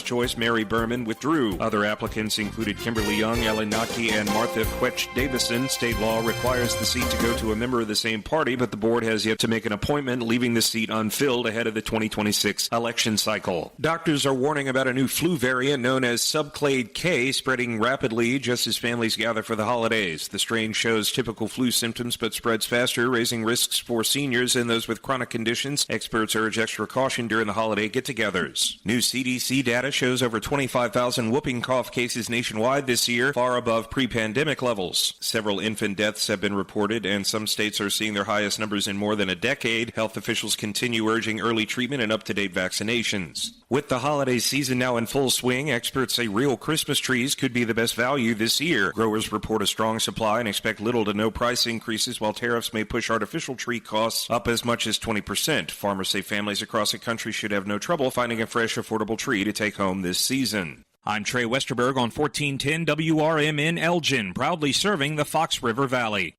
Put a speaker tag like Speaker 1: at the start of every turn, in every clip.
Speaker 1: first choice Mary Berman withdrew. Other applicants included Kimberly Young, Ellen Naki, and Martha Quetch-Davison. State law requires the seat to go to a member of the same party, but the board has yet to make an appointment, leaving the seat unfilled ahead of the 2026 election cycle. Doctors are warning about a new flu variant known as subclade K spreading rapidly just as families gather for the holidays. The strain shows typical flu symptoms but spreads faster, raising risks for seniors and those with chronic conditions. Experts urge extra caution during the holiday get-togethers. New CDC data shows over 25,000 whooping cough cases nationwide this year, far above pre-pandemic levels. Several infant deaths have been reported, and some states are seeing their highest numbers in more than a decade. Health officials continue urging early treatment and up-to-date vaccinations. With the holiday season now in full swing, experts say real Christmas trees could be the best value this year. Growers report a strong supply and expect little to no price increases, while tariffs may push artificial tree costs up as much as 20%. Farmers say families across the country should have no trouble finding a fresh, affordable tree to take home this season. I'm Trey Westerberg on 1410 WRMN Elgin, proudly serving the Fox River Valley.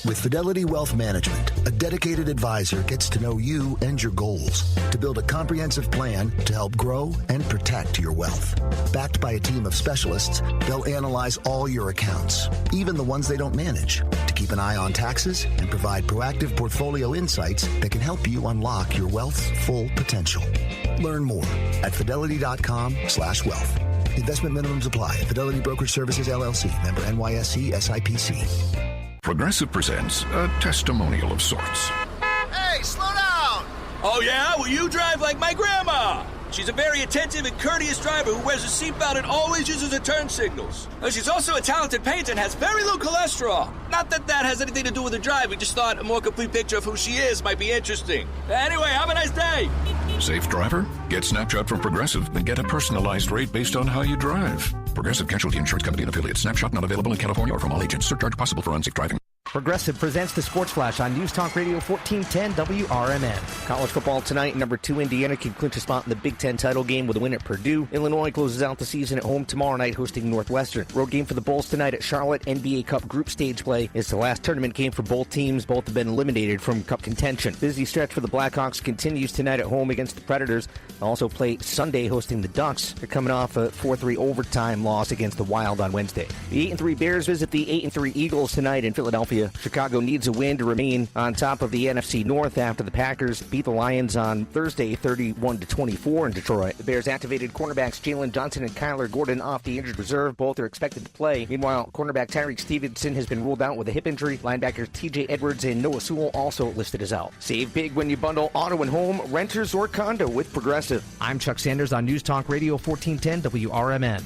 Speaker 2: With Fidelity Wealth Management, a dedicated advisor gets to know you and your goals to build a comprehensive plan to help grow and protect your wealth. Backed by a team of specialists, they'll analyze all your accounts, even the ones they don't manage, to keep an eye on taxes and provide proactive portfolio insights that can help you unlock your wealth's full potential. Learn more at fidelity.com/wealth. Investment minimums apply. Fidelity Brokerage Services, LLC. Member NYSE SIPC.
Speaker 3: Progressive presents a testimonial of sorts.
Speaker 4: Hey, slow down!
Speaker 5: Oh, yeah? Well, you drive like my grandma. She's a very attentive and courteous driver who wears a seatbelt and always uses her turn signals. She's also a talented painter and has very low cholesterol. Not that that has anything to do with her drive. We just thought a more complete picture of who she is might be interesting. Anyway, have a nice day.
Speaker 3: Safe driver? Get Snapshot from Progressive and get a personalized rate based on how you drive. Progressive Casualty Insurance Company and affiliates. Snapshot not available in California or from all agents. Surcharge possible for unsafe driving.
Speaker 6: Progressive presents the Sports Flash on News Talk Radio 1410 WRMN. College football tonight. Number 2 Indiana can clinch a spot in the Big Ten title game with a win at Purdue. Illinois closes out the season at home tomorrow night hosting Northwestern. Road game for the Bulls tonight at Charlotte. NBA Cup group stage play is the last tournament game for both teams. Both have been eliminated from Cup contention. Busy stretch for the Blackhawks continues tonight at home against the Predators. They'll also play Sunday hosting the Ducks. They're coming off a 4-3 overtime loss against the Wild on Wednesday. The 8-3 Bears visit the 8-3 Eagles tonight in Philadelphia. Chicago needs a win to remain on top of the NFC North after the Packers beat the Lions on Thursday 31-24 in Detroit. The Bears activated cornerbacks Jalen Johnson and Kyler Gordon off the injured reserve. Both are expected to play. Meanwhile, cornerback Tyreek Stevenson has been ruled out with a hip injury. Linebackers TJ Edwards and Noah Sewell also listed as out. Save big when you bundle auto and home, renters, or condo with Progressive. I'm Chuck Sanders on News Talk Radio 1410 WRMN.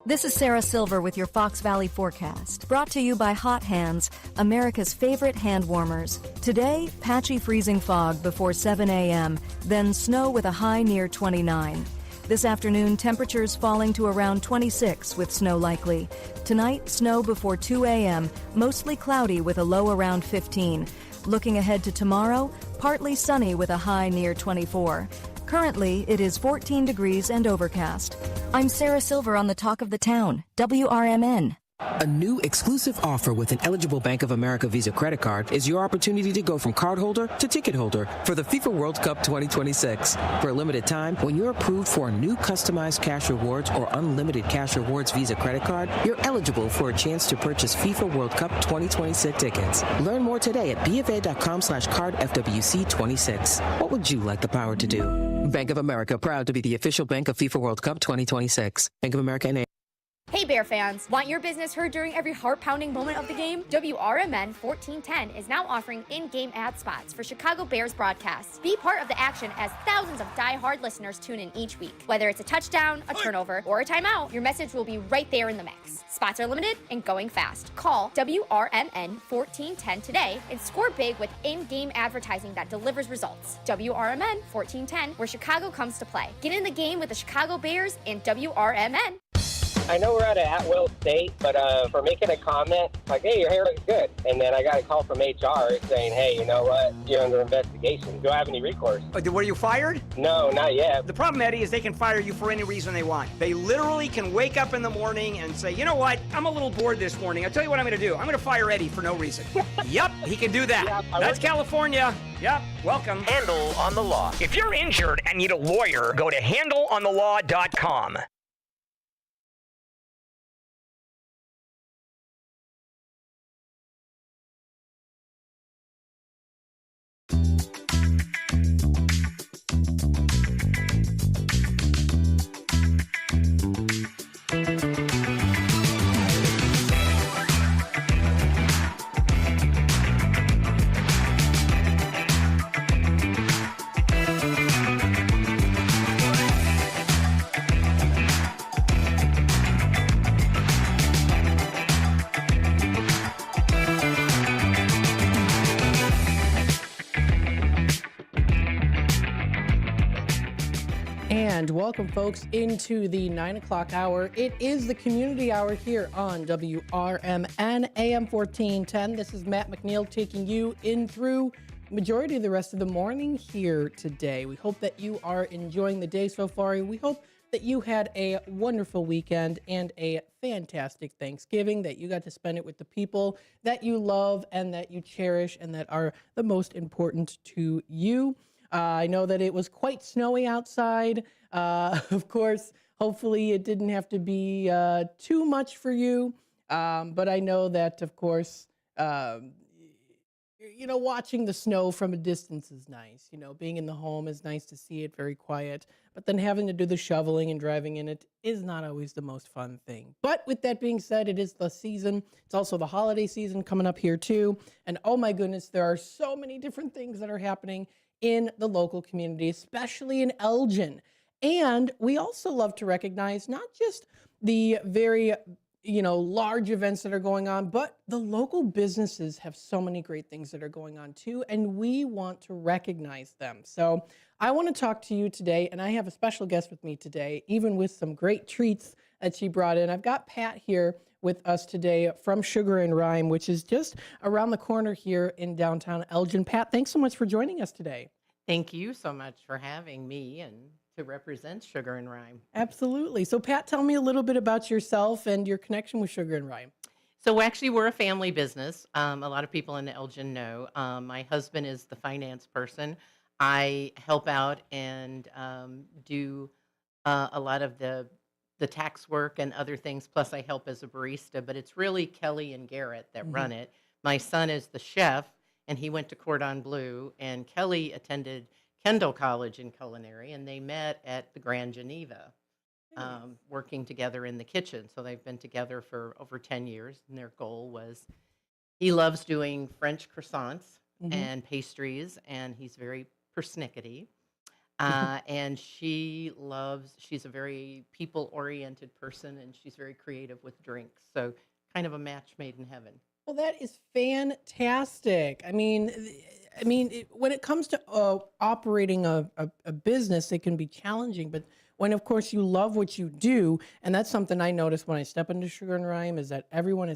Speaker 7: This is Sarah Silver with your Fox Valley forecast, brought to you by Hot Hands, America's favorite hand warmers. Today, patchy freezing fog before 7 a.m., then snow with a high near 29. This afternoon, temperatures falling to around 26 with snow likely. Tonight, snow before 2 a.m., mostly cloudy with a low around 15. Looking ahead to tomorrow, partly sunny with a high near 24. Currently, it is 14 degrees and overcast. I'm Sarah Silver on the Talk of the Town, WRMN.
Speaker 8: A new exclusive offer with an eligible Bank of America Visa credit card is your opportunity to go from cardholder to ticket holder for the FIFA World Cup 2026. For a limited time, when you're approved for a new customized cash rewards or unlimited cash rewards Visa credit card, you're eligible for a chance to purchase FIFA World Cup 2026 tickets. Learn more today at bfa.com/cardfwc26. What would you like the power to do? Bank of America, proud to be the official bank of FIFA World Cup 2026. Bank of America N.A.
Speaker 9: Hey Bear fans, want your business heard during every heart-pounding moment of the game? WRMN 1410 is now offering in-game ad spots for Chicago Bears broadcasts. Be part of the action as thousands of die-hard listeners tune in each week. Whether it's a touchdown, a turnover, or a timeout, your message will be right there in the mix. Spots are limited and going fast. Call WRMN 1410 today and score big with in-game advertising that delivers results. WRMN 1410, where Chicago comes to play. Get in the game with the Chicago Bears and WRMN.
Speaker 10: I know we're at an at-will state, but for making a comment, like, hey, your hair looks good. And then I got a call from HR saying, hey, you know what? You're under investigation. Do I have any recourse?
Speaker 11: Were you fired?
Speaker 10: No, not yet.
Speaker 11: The problem, Eddie, is they can fire you for any reason they want. They literally can wake up in the morning and say, you know what? I'm a little bored this morning. I'll tell you what I'm going to do. I'm going to fire Eddie for no reason. Yep, he can do that. Yeah, that's California. Yep, welcome.
Speaker 12: Handle on the Law. If you're injured and need a lawyer, go to handleonthelaw.com.
Speaker 13: And welcome, folks, into the 9 o'clock hour. It is the community hour here on WRMN AM 1410. This is Matt McNeil taking you in through the majority of the rest of the morning here today. We hope that you are enjoying the day so far. We hope that you had a wonderful weekend and a fantastic Thanksgiving, that you got to spend it with the people that you love and that you cherish and that are the most important to you. I know that it was quite snowy outside. Of course, hopefully it didn't have to be too much for you. But I know that, of course, watching the snow from a distance is nice. Being in the home is nice to see it very quiet. But then having to do the shoveling and driving in it is not always the most fun thing. But with that being said, it is the season. It's also the holiday season coming up here too. And oh my goodness, there are so many different things that are happening in the local community, especially in Elgin. And we also love to recognize not just the very, large events that are going on, but the local businesses have so many great things that are going on too, and we want to recognize them. So I want to talk to you today, and I have a special guest with me today, even with some great treats that she brought in. I've got Pat here with us today from Sugar and Rhyme, which is just around the corner here in downtown Elgin. Pat, thanks so much for joining us today.
Speaker 14: Thank you so much for having me and to represent Sugar and Rhyme.
Speaker 13: Absolutely. So Pat, tell me a little bit about yourself and your connection with Sugar and Rhyme.
Speaker 14: So actually, we're a family business. A lot of people in Elgin know. My husband is the finance person. I help out and do a lot of the tax work and other things, plus I help as a barista, but it's really Kelly and Garrett that run it. My son is the chef, and he went to Cordon Bleu, and Kelly attended Kendall College in culinary, and they met at the Grand Geneva, working together in the kitchen. So they've been together for over 10 years, and their goal was, he loves doing French croissants and pastries, and he's very persnickety. And she's a very people-oriented person, and she's very creative with drinks. So kind of a match made in heaven.
Speaker 13: Well, that is fantastic. I mean, when it comes to operating a business, it can be challenging. But when, of course, you love what you do, and that's something I notice when I step into Sugar and Rhyme, is that everyone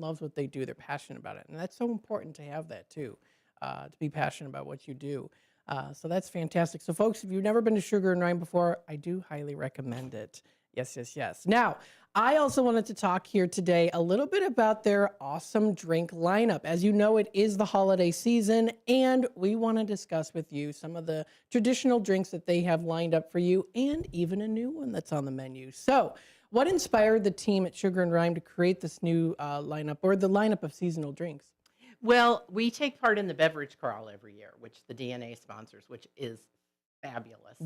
Speaker 13: loves what they do. They're passionate about it, and that's so important to have that too, to be passionate about what you do. So that's fantastic. So, folks, if you've never been to Sugar and Rhyme before, I do highly recommend it. Yes, yes, yes. Now, I also wanted to talk here today a little bit about their awesome drink lineup. As you know, it is the holiday season, and we want to discuss with you some of the traditional drinks that they have lined up for you, and even a new one that's on the menu. So, what inspired the team at Sugar and Rhyme to create this new lineup, or the lineup of seasonal drinks?
Speaker 14: Well, we take part in the beverage crawl every year, which the DNA sponsors, which is fabulous.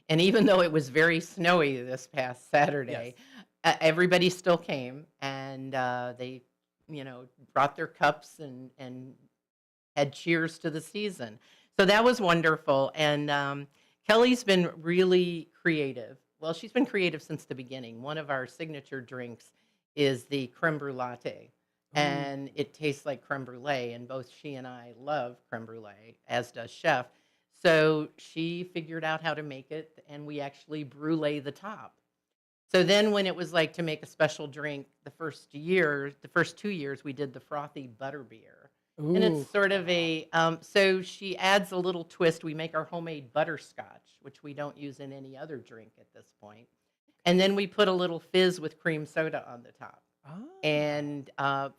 Speaker 14: And even though it was very snowy this past Saturday, everybody still came, and they, brought their cups and had cheers to the season. So that was wonderful. And Kelly's been really creative. Well, she's been creative since the beginning. One of our signature drinks is the creme brulee latte. And it tastes like creme brulee, and both she and I love creme brulee, as does Chef. So she figured out how to make it, and we actually brulee the top. So then when it was like to make a special drink the first 2 years, we did the frothy butterbeer. And
Speaker 13: Ooh.
Speaker 14: it's sort of a, so she adds a little twist. We make our homemade butterscotch, which we don't use in any other drink at this point. And then we put a little fizz with cream soda on the top. And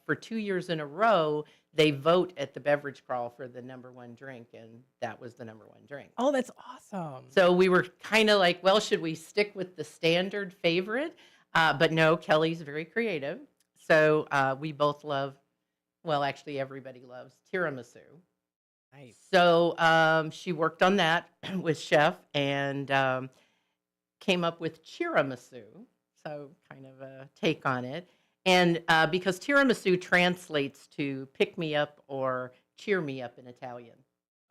Speaker 14: for 2 years in a row, they vote at the beverage crawl for the number one drink, and that was the number one drink.
Speaker 13: Oh, that's awesome.
Speaker 14: So we were kind of like, well, should we stick with the standard favorite? But no, Kelly's very creative. So we both love, well, actually everybody loves tiramisu.
Speaker 13: Nice.
Speaker 14: So she worked on that with Chef and came up with tiramisu. So kind of a take on it. And because tiramisu translates to pick me up or cheer me up in Italian.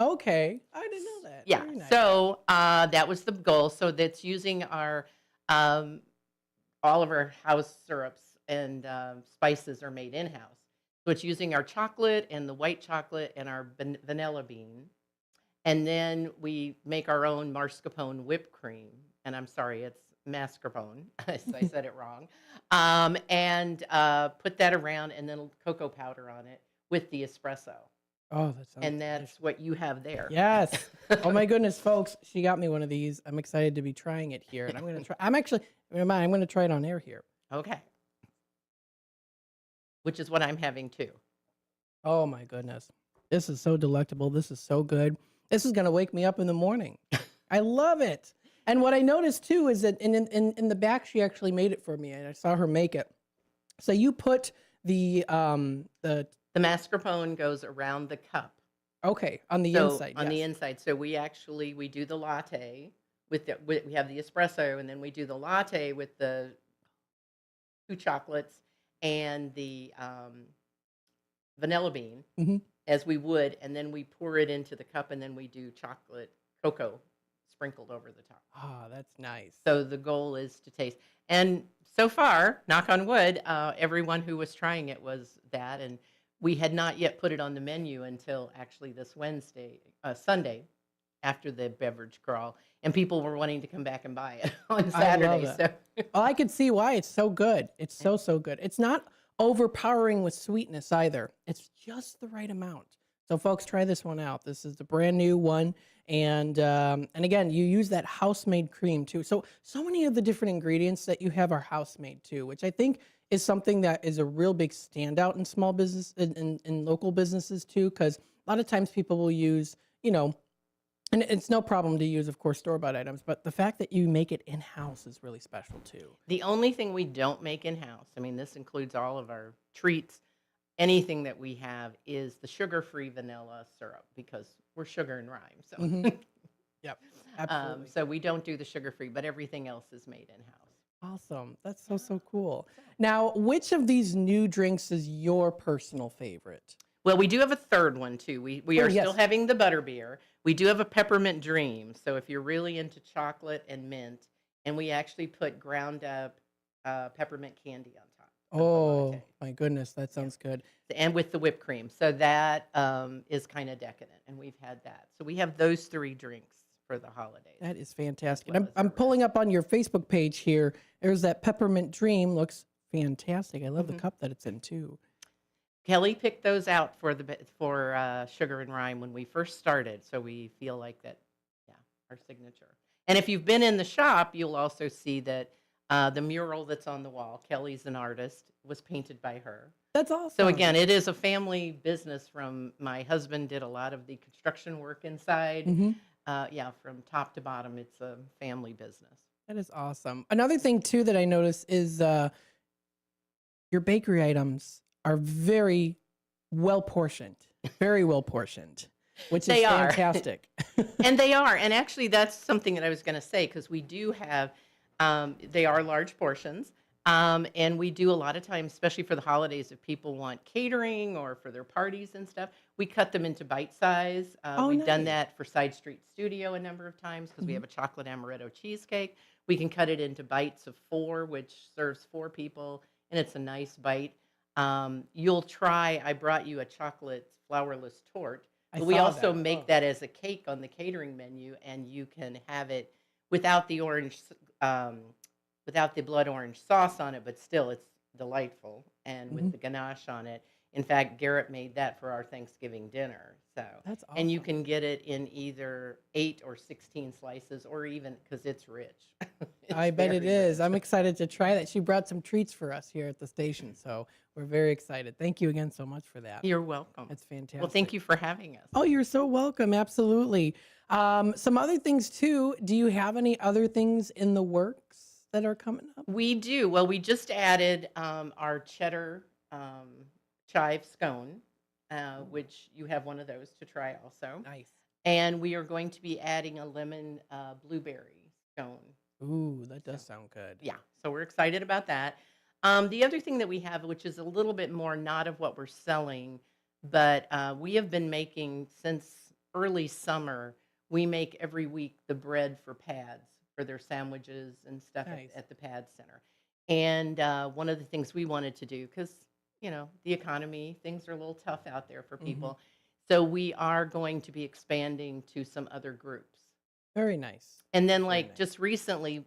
Speaker 13: Okay, I didn't know that.
Speaker 14: Yeah,
Speaker 13: Very nice.
Speaker 14: so that was the goal. So that's using our, all of our house syrups and spices are made in-house. So it's using our chocolate and the white chocolate and our vanilla bean. And then we make our own mascarpone whipped cream. And I'm sorry, it's mascarpone. I said it wrong. And put that around and then cocoa powder on it with the espresso.
Speaker 13: Oh, that sounds
Speaker 14: And that's what you have there.
Speaker 13: Yes. Oh my goodness, folks, she got me one of these. I'm excited to be trying it here, and I'm going to try. I'm going to try it on air here.
Speaker 14: Okay. Which is what I'm having too.
Speaker 13: Oh my goodness, this is so delectable. This is so good. This is going to wake me up in the morning. I love it. And what I noticed too is that in the back, she actually made it for me, and I saw her make it. So you put the
Speaker 14: mascarpone goes around the cup.
Speaker 13: Okay, on the inside.
Speaker 14: On the inside. So we do the latte we have the espresso, and then we do the latte with the 2 chocolates and the vanilla bean as we would, and then we pour it into the cup, and then we do chocolate cocoa sprinkled over the top.
Speaker 13: Ah, that's nice.
Speaker 14: So the goal is to taste. And so far, knock on wood, everyone who was trying it was that, and we had not yet put it on the menu until actually this Sunday, after the beverage crawl, and people were wanting to come back and buy it on Saturday.
Speaker 13: I love it. Well, I can see why. It's so good. It's so good. It's not overpowering with sweetness either. It's just the right amount. So, folks, try this one out. This is the brand new one, and again, you use that house-made cream too. So many of the different ingredients that you have are house-made too, which I think is something that is a real big standout in small business, in local businesses too, because a lot of times people will use, and it's no problem to use, of course, store-bought items, but the fact that you make it in-house is really special too.
Speaker 14: The only thing we don't make in-house, I mean, this includes all of our treats, anything that we have, is the sugar-free vanilla syrup, because we're sugar and rhyme. So,
Speaker 13: Yep, absolutely.
Speaker 14: So we don't do the sugar-free, but everything else is made in-house.
Speaker 13: Awesome. That's so cool. Now, which of these new drinks is your personal favorite?
Speaker 14: Well, we do have a third one too. We are still having the butterbeer. We do have a peppermint dream. So if you're really into chocolate and mint, and we actually put ground up peppermint candy on top.
Speaker 13: Oh my goodness, that sounds good.
Speaker 14: And with the whipped cream. So that is kind of decadent, and we've had that. So we have those 3 drinks for the holidays.
Speaker 13: That is fantastic. I'm pulling up on your Facebook page here. There's that peppermint dream. Looks fantastic. I love the cup that it's in too.
Speaker 14: Kelly picked those out for Sugar and Rhyme when we first started, so we feel like that, our signature. And if you've been in the shop, you'll also see that the mural that's on the wall, Kelly's an artist, was painted by her.
Speaker 13: That's awesome.
Speaker 14: So again, it is a family business. From my husband did a lot of the construction work inside. From top to bottom, it's a family business.
Speaker 13: That is awesome. Another thing too that I noticed is your bakery items are very well portioned, which is fantastic.
Speaker 14: And they are. And actually, that's something that I was going to say, because we do have, they are large portions. And we do a lot of times, especially for the holidays, if people want catering or for their parties and stuff, we cut them into bite size. We've done that for Side Street Studio a number of times, because we have a chocolate amaretto cheesecake. We can cut it into bites of 4, which serves 4 people, and it's a nice bite. You'll try, I brought you a chocolate flourless torte. But we also make that as a cake on the catering menu, and you can have it without the orange, the without the blood orange sauce on it, but still it's delightful. And with
Speaker 13: Mhm.
Speaker 14: the ganache on it. In fact, Garrett made that for our Thanksgiving dinner. So,
Speaker 13: That's
Speaker 14: and you
Speaker 13: awesome.
Speaker 14: can get it in either 8 or 16 slices, or even because it's rich.
Speaker 13: I
Speaker 14: It's
Speaker 13: bet it
Speaker 14: very
Speaker 13: is.
Speaker 14: rich.
Speaker 13: I'm excited to try that. She brought some treats for us here at the station, so we're very excited. Thank you again so much for that.
Speaker 14: You're welcome.
Speaker 13: That's fantastic.
Speaker 14: Well, thank you for having us.
Speaker 13: Oh, you're so welcome. Absolutely. Some other things too. Do you have any other things in the works that are coming up?
Speaker 14: We do. Well, we just added our cheddar chive scone, which you have one of those to try also.
Speaker 13: Nice.
Speaker 14: And we are going to be adding a lemon blueberry scone.
Speaker 13: Ooh, that does sound good.
Speaker 14: Yeah, so we're excited about that. The other thing that we have, which is a little bit more not of what we're selling, but we have been making since early summer, we make every week the bread for pads for their sandwiches and stuff
Speaker 13: Nice.
Speaker 14: at the pad center. And one of the things we wanted to do, because, you know, the economy, things are a little tough out there for people. So we are going to be expanding to some other groups.
Speaker 13: Very nice.
Speaker 14: And then,
Speaker 13: Very
Speaker 14: like,
Speaker 13: nice.
Speaker 14: just recently,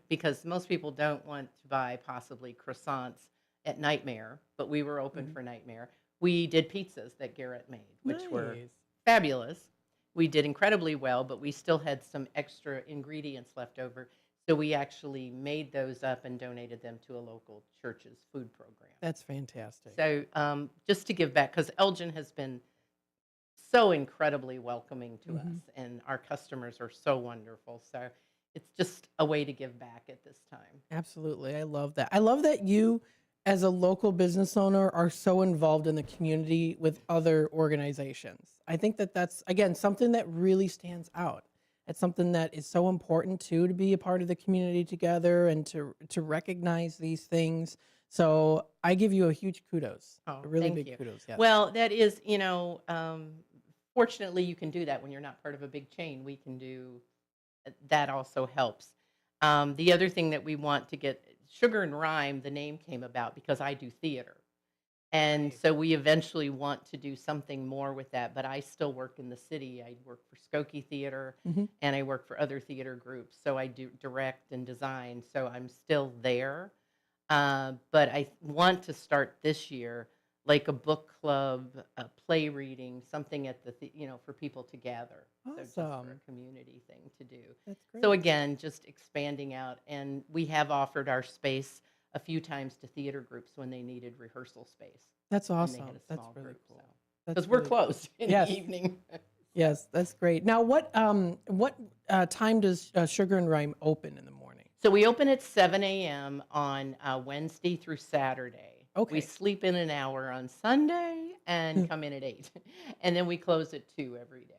Speaker 14: because most people don't want to buy possibly croissants at Nightmare, but we were open for Nightmare. We did pizzas that Garrett made, which were
Speaker 13: Nice.
Speaker 14: fabulous. We did incredibly well, but we still had some extra ingredients left over. So we actually made those up and donated them to a local church's food program.
Speaker 13: That's fantastic.
Speaker 14: So just to give back, because Elgin has been so incredibly welcoming to us, and our customers are so wonderful. So it's just a way to give back at this time.
Speaker 13: Absolutely. I love that. I love that you, as a local business owner, are so involved in the community with other organizations. I think that that's, again, something that really stands out. It's something that is so important too, to be a part of the community together and to recognize these things. So I give you a huge kudos.
Speaker 14: Oh,
Speaker 13: a really
Speaker 14: thank
Speaker 13: big
Speaker 14: you.
Speaker 13: kudos. Yes.
Speaker 14: Well, that is, you know, fortunately, you can do that when you're not part of a big chain. We can do that, also helps. The other thing that we want to get, Sugar and Rhyme, the name came about because I do theater. And so we eventually want to do something more with that. But I still work in the city. I work for Skokie Theater, and I work for other theater groups. So I do direct and design. So I'm still there. But I want to start this year like a book club, a play reading, something at the you know, for people to gather. So just for
Speaker 13: Awesome.
Speaker 14: a community thing to do.
Speaker 13: That's great.
Speaker 14: So again, just expanding out, and we have offered our space a few times to theater groups when they needed rehearsal space.
Speaker 13: That's
Speaker 14: And they
Speaker 13: awesome.
Speaker 14: had a
Speaker 13: That's
Speaker 14: small
Speaker 13: really
Speaker 14: group,
Speaker 13: cool.
Speaker 14: so.
Speaker 13: That's
Speaker 14: Because we're
Speaker 13: really cool.
Speaker 14: closed in
Speaker 13: Yes.
Speaker 14: the evening.
Speaker 13: Yes, that's great. Now, what time does Sugar and Rhyme open in the morning?
Speaker 14: So we open at 7 a.m. on Wednesday through Saturday.
Speaker 13: Okay.
Speaker 14: We sleep in an hour on Sunday and come in at 8. And then we close at 2 every day.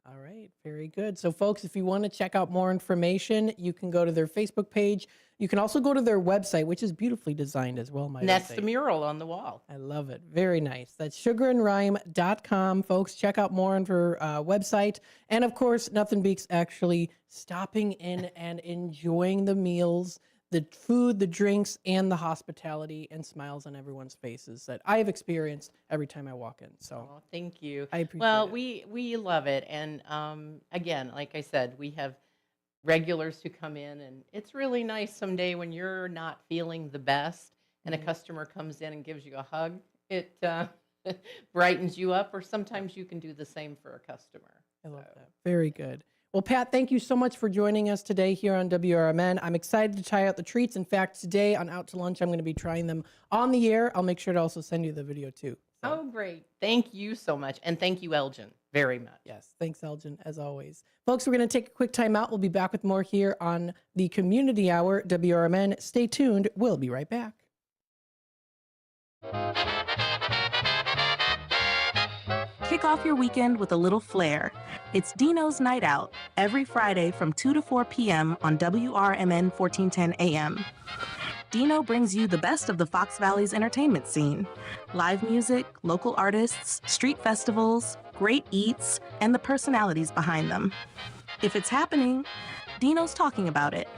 Speaker 13: All right, very good. So, folks, if you want to check out more information, you can go to their Facebook page. You can also go to their website, which is beautifully designed as well, might
Speaker 14: And
Speaker 13: I
Speaker 14: that's
Speaker 13: say.
Speaker 14: the mural on the wall.
Speaker 13: I love it. Very nice. That's sugarandrhyme.com, folks. Check out more on her website. And, of course, nothing beats actually stopping in and enjoying the meals, the food, the drinks, and the hospitality and smiles on everyone's faces that I have experienced every time I walk in. So,
Speaker 14: Oh, thank you.
Speaker 13: I appreciate
Speaker 14: Well,
Speaker 13: it.
Speaker 14: we love it. And again, like I said, we have regulars who come in, and it's really nice someday when you're not feeling the best and a customer comes in and gives you a hug. It brightens you up, or sometimes you can do the same for a customer.
Speaker 13: I love that. Very good. Well, Pat, thank you so much for joining us today here on WRMN. I'm excited to try out the treats. In fact, today on Out to Lunch, I'm going to be trying them on the air. I'll make sure to also send you the video too.
Speaker 14: Oh, great. Thank you so much. And thank you, Elgin, very much.
Speaker 13: Yes. Thanks, Elgin, as always. Folks, we're going to take a quick time out. We'll be back with more here on the Community Hour, WRMN. Stay tuned. We'll be right back.
Speaker 15: Kick off your weekend with a little flair. It's Dino's Night Out, every Friday from 2 to 4 p.m. on WRMN 1410 AM. Dino brings you the best of the Fox Valley's entertainment scene. Live music, local artists, street festivals, great eats, and the personalities behind them. If it's happening, Dino's talking about it.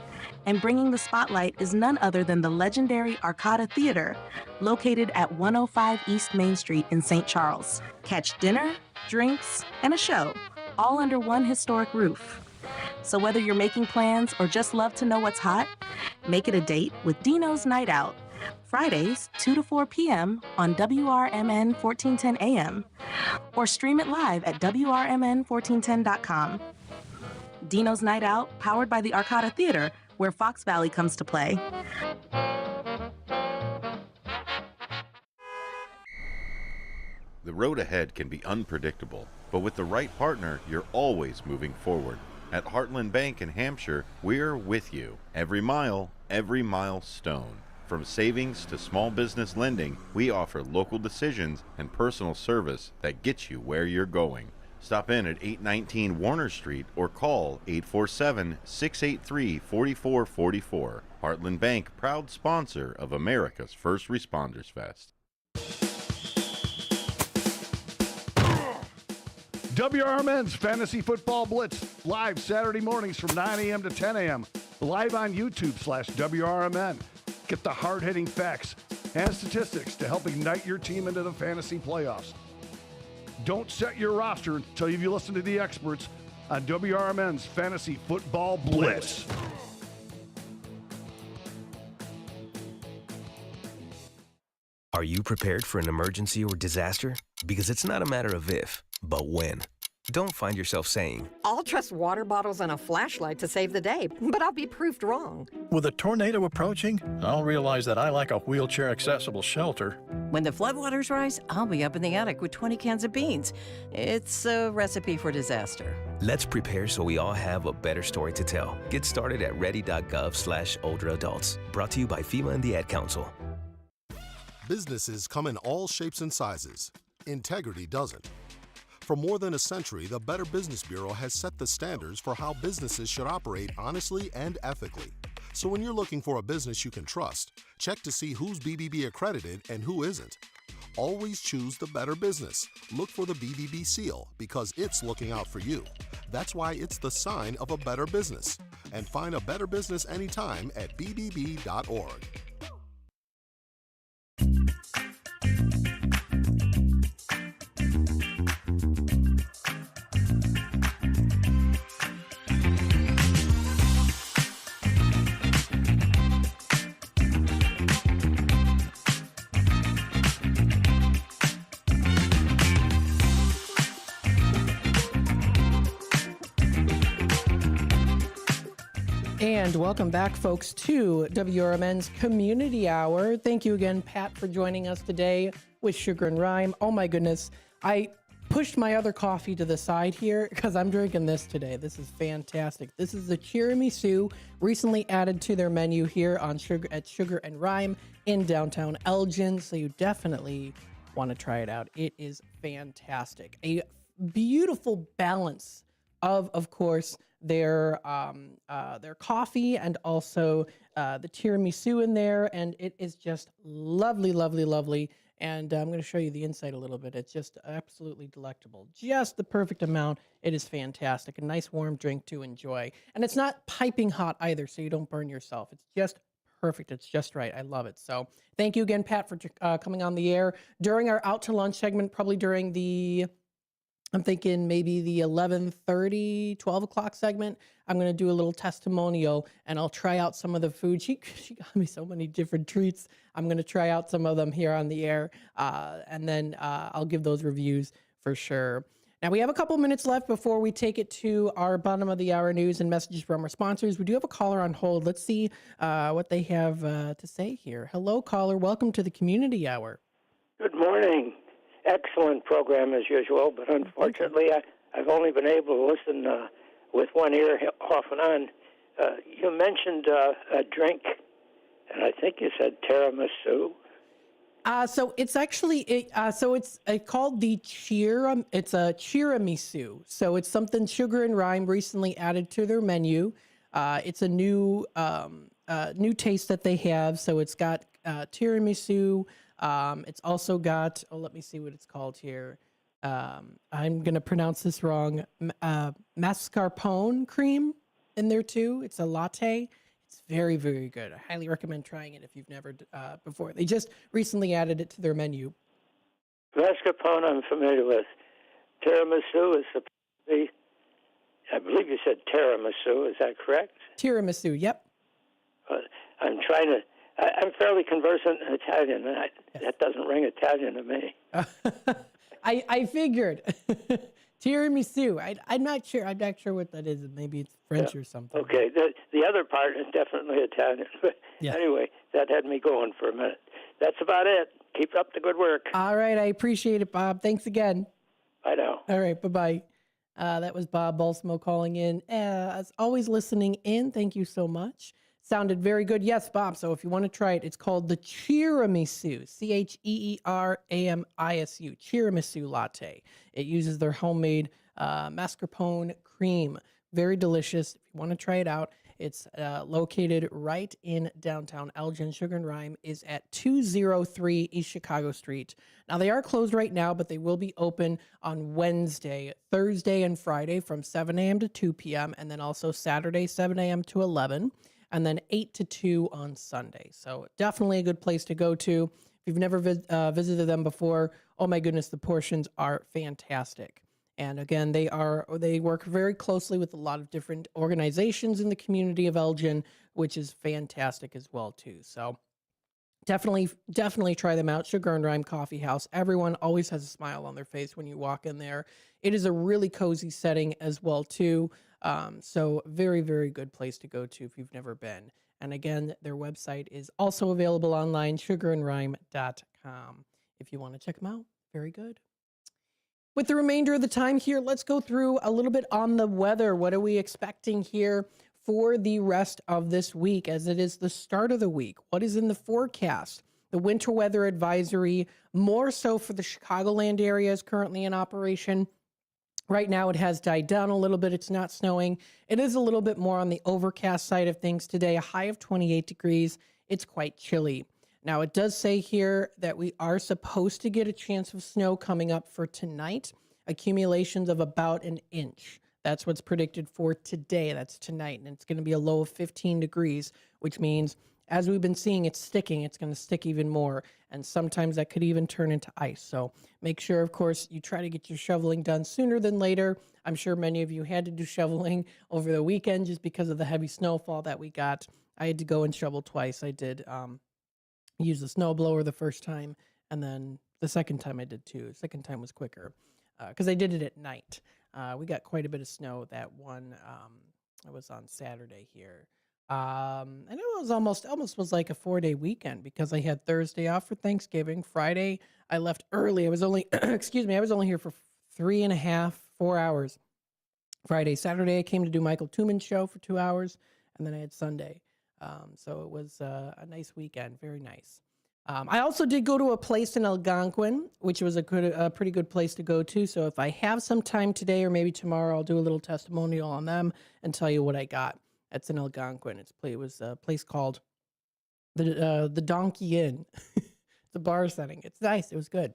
Speaker 15: And bringing the spotlight is none other than the legendary Arcada Theater, located at 105 East Main Street in St. Charles. Catch dinner, drinks, and a show, all under one historic roof. So whether you're making plans or just love to know what's hot, make it a date with Dino's Night Out. Fridays, 2 to 4 p.m. on WRMN 1410 AM. Or stream it live at WRMN1410.com. Dino's Night Out, powered by the Arcada Theater, where Fox Valley comes to play.
Speaker 16: The road ahead can be unpredictable, but with the right partner, you're always moving forward. At Heartland Bank in Hampshire, we're with you. Every mile, every milestone. From savings to small business lending, we offer local decisions and personal service that gets you where you're going. Stop in at 819 Warner Street or call 847-683-4444. Heartland Bank, proud sponsor of America's First Responders Fest.
Speaker 17: WRMN's Fantasy Football Blitz, live Saturday mornings from 9 a.m. to 10 a.m. Live on YouTube/WRMN. Get the hard-hitting facts and statistics to help ignite your team into the fantasy playoffs. Don't set your roster until you listen to the experts on WRMN's Fantasy Football Blitz.
Speaker 18: Are you prepared for an emergency or disaster? Because it's not a matter of if, but when. Don't find yourself saying,
Speaker 19: I'll trust water bottles and a flashlight to save the day, but I'll be proved wrong.
Speaker 20: With a tornado approaching, I'll realize that I lack a wheelchair-accessible shelter.
Speaker 21: When the floodwaters rise, I'll be up in the attic with 20 cans of beans. It's a recipe for disaster.
Speaker 18: let's prepare so we all have a better story to tell. Get started at ready.gov/older adults. Brought to you by FEMA and the Ad Council.
Speaker 22: Businesses come in all shapes and sizes. Integrity doesn't. For more than a century, the Better Business Bureau has set the standards for how businesses should operate honestly and ethically. So when you're looking for a business you can trust, check to see who's BBB accredited and who isn't. Always choose the Better Business. Look for the BBB seal because it's looking out for you. That's why it's the sign of a better business. And find a better business anytime at bbb.org.
Speaker 13: And welcome back, folks, to WRMN's Community Hour. Thank you again, Pat, for joining us today with Sugar and Rhyme. Oh my goodness, I pushed my other coffee to the side here because I'm drinking this today. This is fantastic. This is the tiramisu, recently added to their menu here on Sugar and Rhyme in downtown Elgin. So you definitely want to try it out. It is fantastic. A beautiful balance of course, their coffee and also the tiramisu in there, and it is just lovely, lovely, lovely. And I'm going to show you the inside a little bit. It's just absolutely delectable. Just the perfect amount. It is fantastic. A nice warm drink to enjoy. And it's not piping hot either, so you don't burn yourself. It's just perfect. It's just right. I love it. So thank you again, Pat, for coming on the air during our out to lunch segment, probably during the... I'm thinking maybe the 11:30, 12 o'clock segment. I'm going to do a little testimonial and I'll try out some of the food. She got me so many different treats. I'm going to try out some of them here on the air. And then I'll give those reviews for sure. Now, we have a couple minutes left before we take it to our bottom of the hour news and messages from our sponsors. We do have a caller on hold. Let's see what they have to say here. Hello, caller. Welcome to the Community Hour.
Speaker 23: Good morning. Excellent program as usual, but unfortunately I've only been able to listen with one ear off and on. You mentioned a drink, and I think you said tiramisu.
Speaker 13: So it's actually it's called the it's a tiramisu. So it's something Sugar and Rhyme recently added to their menu. It's a new taste that they have. So it's got tiramisu. It's also got, let me see what it's called here. I'm going to pronounce this wrong. Mascarpone cream in there too. It's a latte. It's very, very good. I highly recommend trying it if you've never before. They just recently added it to their menu.
Speaker 23: Mascarpone I'm familiar with. Tiramisu is supposed to be, I believe you said tiramisu. Is that correct?
Speaker 13: Tiramisu, yep.
Speaker 23: I'm fairly conversant in Italian. That doesn't ring Italian to me.
Speaker 13: I figured. Tiramisu. I'm not sure. I'm not sure what that is. Maybe it's French or something.
Speaker 23: Okay. The other part is definitely Italian. But anyway, that had me going for a minute. That's about it. Keep up the good work.
Speaker 13: All right. I appreciate it, Bob. Thanks again.
Speaker 23: Bye now.
Speaker 13: All right. Bye-bye. That was Bob Balsamo calling in. As always, listening in. Thank you so much. Sounded very good. Yes, Bob. So if you want to try it, it's called the Tiramisu, Cheeramisu, Tiramisu latte. It uses their homemade mascarpone cream. Very delicious. If you want to try it out, it's located right in downtown Elgin. Sugar and Rhyme is at 203 East Chicago Street. Now, they are closed right now, but they will be open on Wednesday, Thursday, and Friday from 7 a.m. to 2 p.m., and then also Saturday, 7 a.m. to 11, and then 8 to 2 on Sunday. So definitely a good place to go to. If you've never visited them before, oh my goodness, the portions are fantastic. And again, they work very closely with a lot of different organizations in the community of Elgin, which is fantastic as well too. So definitely try them out. Sugar and Rhyme Coffee House. Everyone always has a smile on their face when you walk in there. It is a really cozy setting as well too. So very, very good place to go to if you've never been. And again, their website is also available online, sugarandrhyme.com. If you want to check them out, very good. With the remainder of the time here, let's go through a little bit on the weather. What are we expecting here for the rest of this week as it is the start of the week? What is in the forecast? The winter weather advisory, more so for the Chicagoland area, is currently in operation. Right now, it has died down a little bit. It's not snowing. It is a little bit more on the overcast side of things today, a high of 28 degrees. It's quite chilly. Now, it does say here that we are supposed to get a chance of snow coming up for tonight, accumulations of about an inch. That's what's predicted for today. That's tonight, and it's going to be a low of 15 degrees, which means, as we've been seeing, it's sticking. It's going to stick even more, and sometimes that could even turn into ice. So make sure, of course, you try to get your shoveling done sooner than later. I'm sure many of you had to do shoveling over the weekend just because of the heavy snowfall that we got. I had to go and shovel twice. I did use the snow blower the first time, and then the second time I did too. The second time was quicker because I did it at night. We got quite a bit of snow that one. It was on Saturday here. And it was almost was like a 4-day weekend because I had Thursday off for Thanksgiving. Friday, I left early. I was only, I was only here for 3.5, 4 hours. Friday, Saturday, I came to do Michael Tuman's show for 2 hours, and then I had Sunday. So it was a nice weekend, very nice. I also did go to a place in Algonquin, which was a pretty good place to go to. So if I have some time today or maybe tomorrow, I'll do a little testimonial on them and tell you what I got. That's in Algonquin. It was a place called the Donkey Inn. It's a bar setting. It's nice. It was good.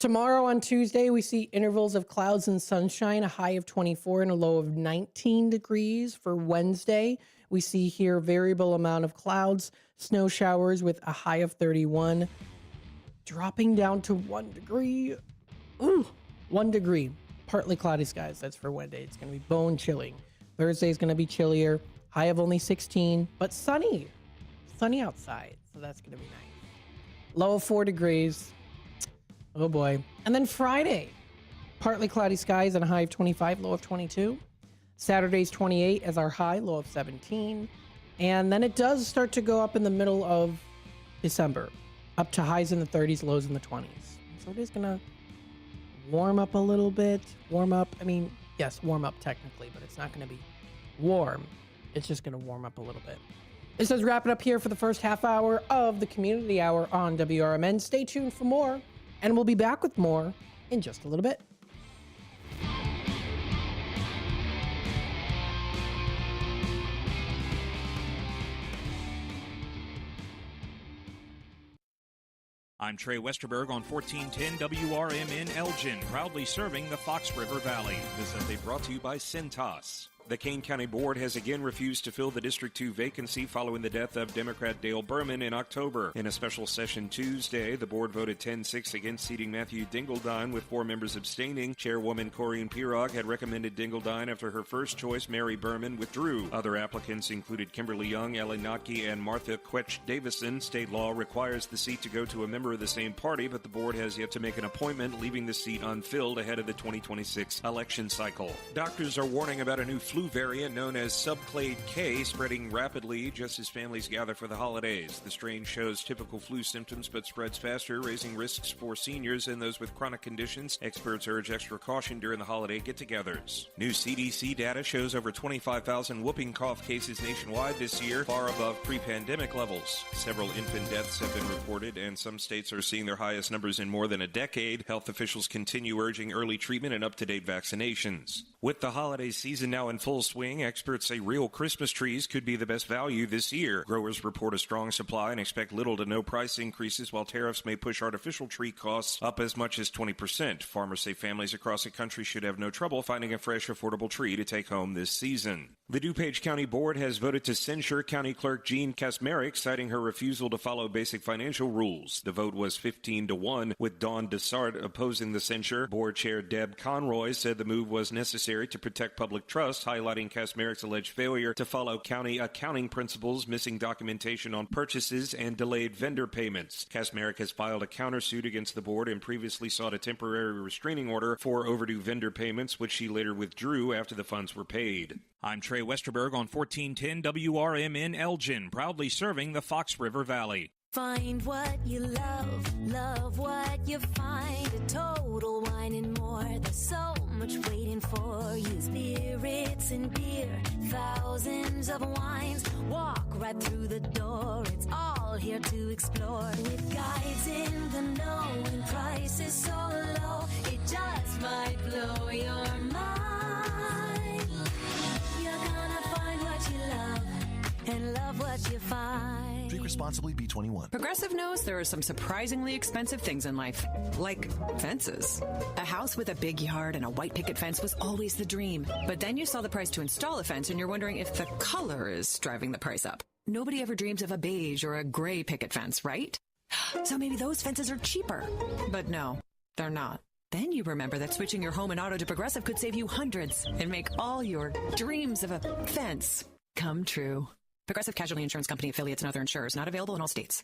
Speaker 13: Tomorrow on Tuesday, we see intervals of clouds and sunshine, a high of 24 and a low of 19 degrees. For Wednesday, we see here variable amount of clouds, snow showers with a high of 31, dropping down to 1 degree. Ooh, 1 degree. Partly cloudy skies. That's for Wednesday. It's going to be bone chilling. Thursday is going to be chillier, high of only 16, but sunny. Sunny outside, so that's going to be nice. Low of 4 degrees. Oh boy. And then Friday, partly cloudy skies and a high of 25, low of 22. Saturday's 28 as our high, low of 17. And then it does start to go up in the middle of December, up to highs in the 30s, lows in the 20s. So it is going to warm up a little bit. Warm up, yes, warm up technically, but it's not going to be warm. It's just going to warm up a little bit. This does wrap it up here for the first half hour of the Community Hour on WRMN. Stay tuned for more, and we'll be back with more in just a little bit.
Speaker 1: I'm Trey Westerberg on 1410 WRMN Elgin, proudly serving the Fox River Valley. This update brought to you by Cintas. The Kane County Board has again refused to fill the District 2 vacancy following the death of Democrat Dale Berman in October. In a special session Tuesday, the board voted 10-6 against seating Matthew Dingledine, with 4 members abstaining. Chairwoman Corinne Pirog had recommended Dingledine after her first choice, Mary Berman, withdrew. Other applicants included Kimberly Young, Ellie Notke, and Martha Quetch-Davison. State law requires the seat to go to a member of the same party, but the board has yet to make an appointment, leaving the seat unfilled ahead of the 2026 election cycle. Doctors are warning about a new flu variant known as subclade K spreading rapidly just as families gather for the holidays. The strain shows typical flu symptoms but spreads faster, raising risks for seniors and those with chronic conditions. Experts urge extra caution during the holiday get-togethers. New CDC data shows over 25,000 whooping cough cases nationwide this year, far above pre-pandemic levels. Several infant deaths have been reported, and some states are seeing their highest numbers in more than a decade. Health officials continue urging early treatment and up-to-date vaccinations. With the holiday season now in full swing, experts say real Christmas trees could be the best value this year. Growers report a strong supply and expect little to no price increases, while tariffs may push artificial tree costs up as much as 20%. Farmers say families across the country should have no trouble finding a fresh, affordable tree to take home this season. The DuPage County Board has voted to censure County Clerk Jean Kasmerick, citing her refusal to follow basic financial rules. The vote was 15-1, with Dawn Dessart opposing the censure. Board Chair Deb Conroy said the move was necessary to protect public trust, highlighting Kasmerick's alleged failure to follow county accounting principles, missing documentation on purchases, and delayed vendor payments. Kasmerick has filed a countersuit against the board and previously sought a temporary restraining order for overdue vendor payments, which she later withdrew after the funds were paid. I'm Trey Westerberg on 1410 WRMN Elgin, proudly serving the Fox River Valley.
Speaker 2: Find what you love, love what you find. A Total Wine and More. There's so much waiting for you. Spirits and beer, thousands of wines. Walk right through the door. It's all here to explore. With guides in the know and prices so low, it just might blow your mind. You're gonna find what you love and love what you find.
Speaker 4: Drink responsibly, B21.
Speaker 5: Progressive knows there are some surprisingly expensive things in life, like fences. A house with a big yard and a white picket fence was always the dream. But then you saw the price to install a fence and you're wondering if the color is driving the price up. Nobody ever dreams of a beige or a gray picket fence, right? So maybe those fences are cheaper. But no, they're not. Then you remember that switching your home and auto to Progressive could save you hundreds and make all your dreams of a fence come true. Progressive Casualty Insurance Company, affiliates, and other insurers. Not available in all states.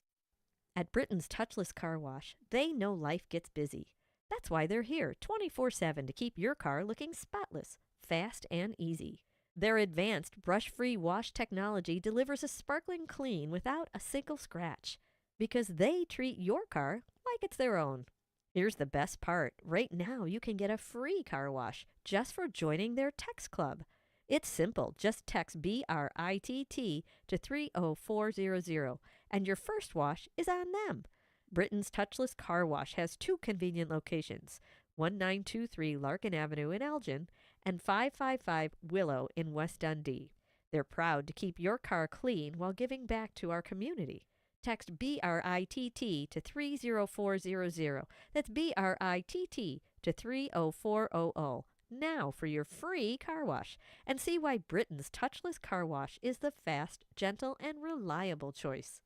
Speaker 24: At Britain's Touchless Car Wash, they know life gets busy. That's why they're here 24/7 to keep your car looking spotless, fast, and easy. Their advanced brush-free wash technology delivers a sparkling clean without a single scratch, because they treat your car like it's their own. Here's the best part. Right now, you can get a free car wash just for joining their text club. It's simple. Just text BRITT to 30400, and your first wash is on them. Britain's Touchless Car Wash has 2 convenient locations, 1923 Larkin Avenue in Elgin and 555 Willow in West Dundee. They're proud to keep your car clean while giving back to our community. Text BRITT to 30400. That's BRITT to 30400. Now for your free car wash, and see why Britain's Touchless Car Wash is the fast, gentle, and reliable choice.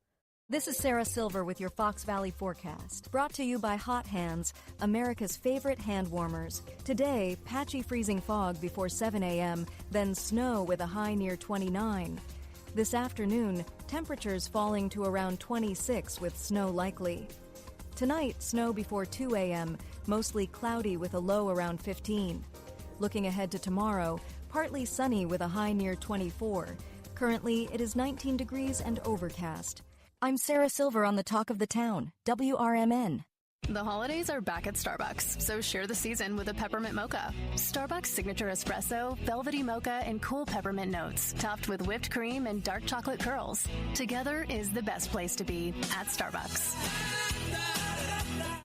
Speaker 7: This is Sarah Silver with your Fox Valley forecast, brought to you by Hot Hands, America's favorite hand warmers. Today, patchy freezing fog before 7 a.m., then snow with a high near 29. This afternoon, temperatures falling to around 26 with snow likely. Tonight, snow before 2 a.m., mostly cloudy with a low around 15. Looking ahead to tomorrow, partly sunny with a high near 24. Currently, it is 19 degrees and overcast. I'm Sarah Silver on the Talk of the Town, WRMN.
Speaker 25: The holidays are back at Starbucks, so share the season with a peppermint mocha. Starbucks signature espresso, velvety mocha, and cool peppermint notes, topped with whipped cream and dark chocolate curls. Together is the best place to be at Starbucks.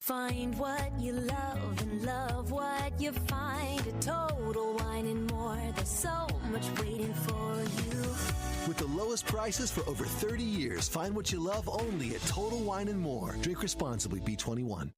Speaker 2: Find what you love and love what you find. A Total Wine and More. There's so much waiting for you.
Speaker 4: With the lowest prices for over 30 years, find what you love only at Total Wine and More. Drink responsibly, B21.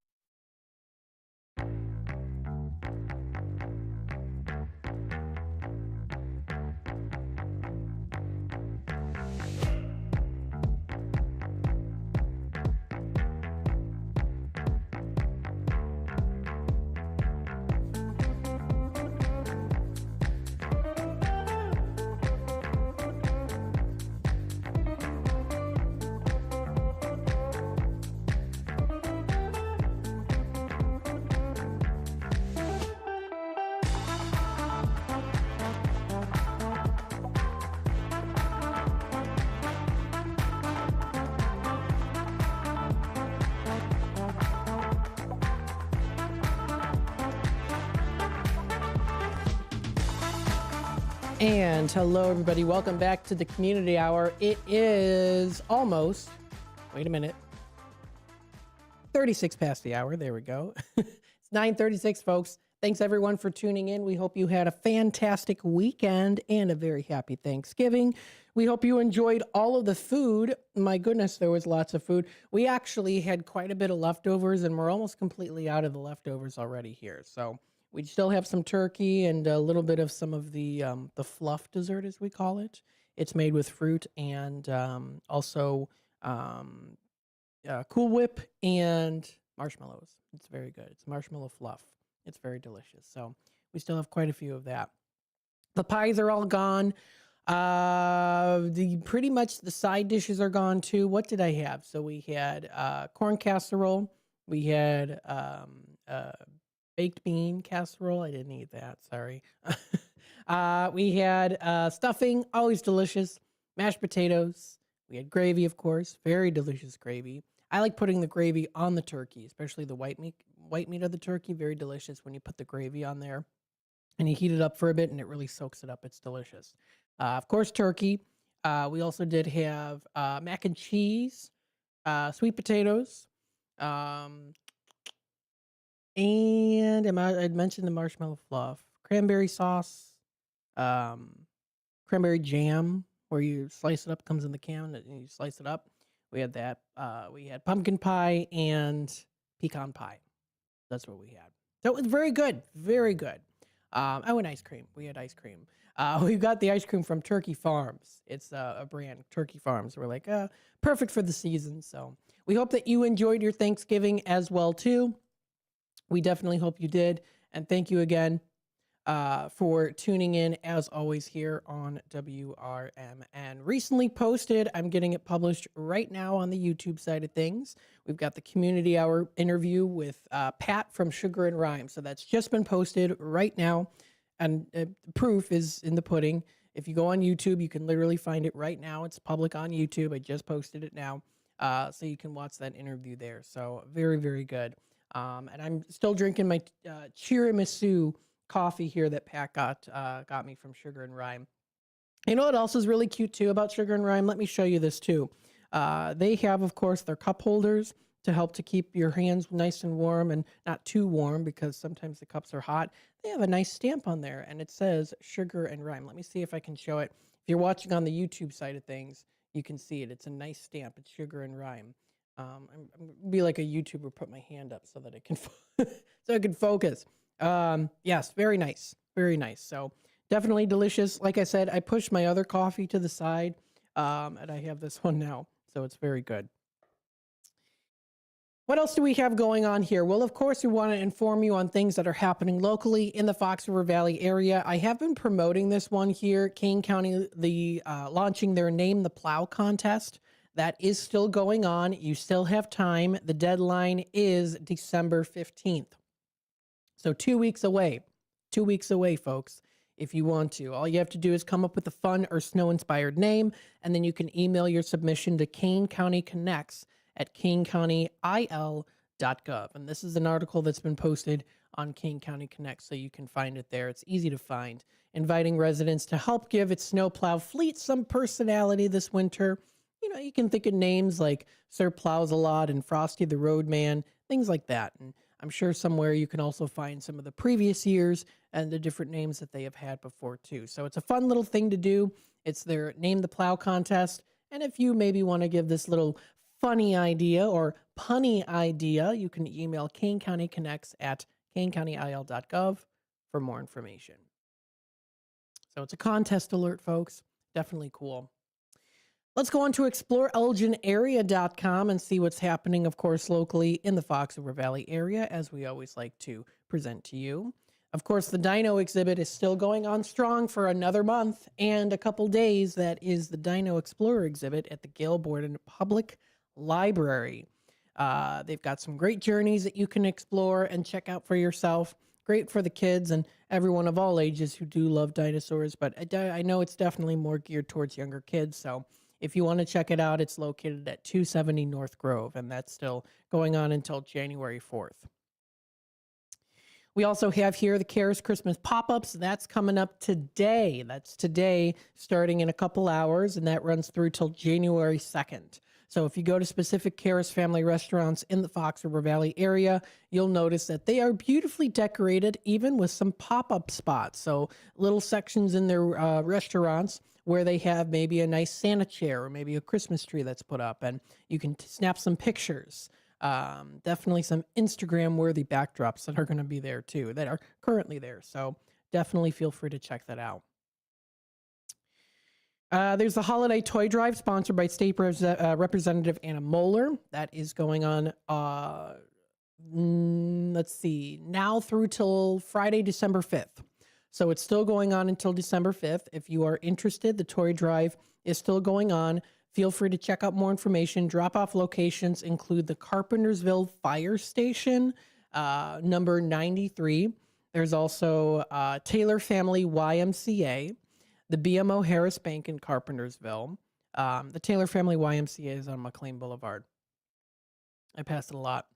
Speaker 13: And hello, everybody. Welcome back to the Community Hour. It is almost, wait a minute, 36 past the hour. There we go. It's 9:36, folks. Thanks, everyone, for tuning in. We hope you had a fantastic weekend and a very happy Thanksgiving. We hope you enjoyed all of the food. My goodness, there was lots of food. We actually had quite a bit of leftovers, and we're almost completely out of the leftovers already here. So we still have some turkey and a little bit of some of the fluff dessert, as we call it. It's made with fruit and also Cool Whip and marshmallows. It's very good. It's marshmallow fluff. It's very delicious. So we still have quite a few of that. The pies are all gone. Pretty much the side dishes are gone too. What did I have? So we had corn casserole. We had baked bean casserole. I didn't eat that. Sorry. We had stuffing, always delicious. Mashed potatoes. We had gravy, of course. Very delicious gravy. I like putting the gravy on the turkey, especially the white meat of the turkey. Very delicious when you put the gravy on there and you heat it up for a bit and it really soaks it up. It's delicious. Of course, turkey. We also did have mac and cheese, sweet potatoes, and I'd mentioned the marshmallow fluff, cranberry sauce, cranberry jam, where you slice it up, comes in the can, and you slice it up. We had that. We had pumpkin pie and pecan pie. That's what we had. So it was very good. Very good. And ice cream. We had ice cream. We got the ice cream from Turkey Farms. It's a brand, Turkey Farms. We're like, perfect for the season. So we hope that you enjoyed your Thanksgiving as well, too. We definitely hope you did. And thank you again for tuning in, as always, here on WRMN. Recently posted, I'm getting it published right now on the YouTube side of things. We've got the Community Hour interview with Pat from Sugar and Rhyme. So that's just been posted right now. And proof is in the pudding. If you go on YouTube, you can literally find it right now. It's public on YouTube. I just posted it now. So you can watch that interview there. So very, very good. And I'm still drinking my tiramisu coffee here that Pat got me from Sugar and Rhyme. You know what else is really cute too about Sugar and Rhyme? Let me show you this too. They have, of course, their cup holders to help to keep your hands nice and warm and not too warm because sometimes the cups are hot. They have a nice stamp on there and it says Sugar and Rhyme. Let me see if I can show it. If you're watching on the YouTube side of things, you can see it. It's a nice stamp. It's Sugar and Rhyme. I'm be like a YouTuber, put my hand up so that I can so I can focus. Yes, very nice, very nice. So definitely delicious. Like I said, I pushed my other coffee to the side, and I have this one now, so it's very good. What else do we have going on here? Well, of course, we want to inform you on things that are happening locally in the Fox River Valley area. I have been promoting this one here, Kane County, launching their Name the Plow contest. That is still going on. You still have time. The deadline is December 15th. So 2 weeks away. 2 weeks away, folks, if you want to. All you have to do is come up with a fun or snow-inspired name, and then you can email your submission to Kane County Connects at kanecountyil.gov. And this is an article that's been posted on Kane County Connects, so you can find it there. It's easy to find. Inviting residents to help give its snowplow fleet some personality this winter. You know, you can think of names like Sir Plows-a-Lot and Frosty the Roadman, things like that. And I'm sure somewhere you can also find some of the previous years and the different names that they have had before, too. So it's a fun little thing to do. It's their Name the Plow contest. And if you maybe want to give this little funny idea or punny idea, you can email Kane County Connects at kanecountyil.gov for more information. So it's a contest alert, folks. Definitely cool. Let's go on to exploreelginarea.com and see what's happening, of course, locally in the Fox River Valley area, as we always like to present to you. Of course, the Dino exhibit is still going on strong for another month and a couple days. That is the Dino Explorer exhibit at the Gale Borden Public Library. They've got some great journeys that you can explore and check out for yourself. Great for the kids and everyone of all ages who do love dinosaurs, but I know it's definitely more geared towards younger kids, so if you want to check it out, it's located at 270 North Grove, and that's still going on until January 4th. We also have here the Cares Christmas pop-ups. That's coming up today. That's today, starting in a couple hours, and that runs through till January 2nd. So if you go to specific Cares family restaurants in the Fox River Valley area, you'll notice that they are beautifully decorated, even with some pop-up spots. So little sections in their restaurants where they have maybe a nice Santa chair or maybe a Christmas tree that's put up, and you can snap some pictures. Definitely some Instagram-worthy backdrops that are going to be there too, that are currently there. So definitely feel free to check that out. There's the Holiday Toy Drive sponsored by State Representative Anna Moeller. That is going on, let's see, now through till Friday, December 5th. So it's still going on until December 5th. If you are interested, the Toy Drive is still going on. Feel free to check out more information. Drop-off locations include the Carpentersville Fire Station, number 93. There's also Taylor Family YMCA, the BMO Harris Bank in Carpentersville. The Taylor Family YMCA is on McLean Boulevard. I pass it a lot.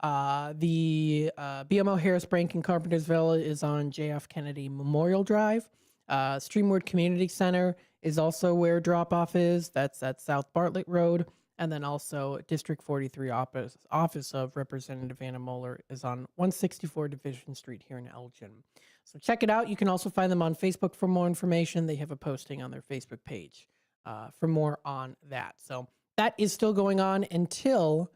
Speaker 13: The BMO Harris Bank in Carpentersville is on JF Kennedy Memorial Drive. Streamwood Community Center is also where drop-off is. That's at South Bartlett Road. And then also District 43 office of Representative Anna Moeller is on 164 Division Street here in Elgin. So check it out. You can also find them on Facebook for more information. They have a posting on their Facebook page for more on that. So that is still going on until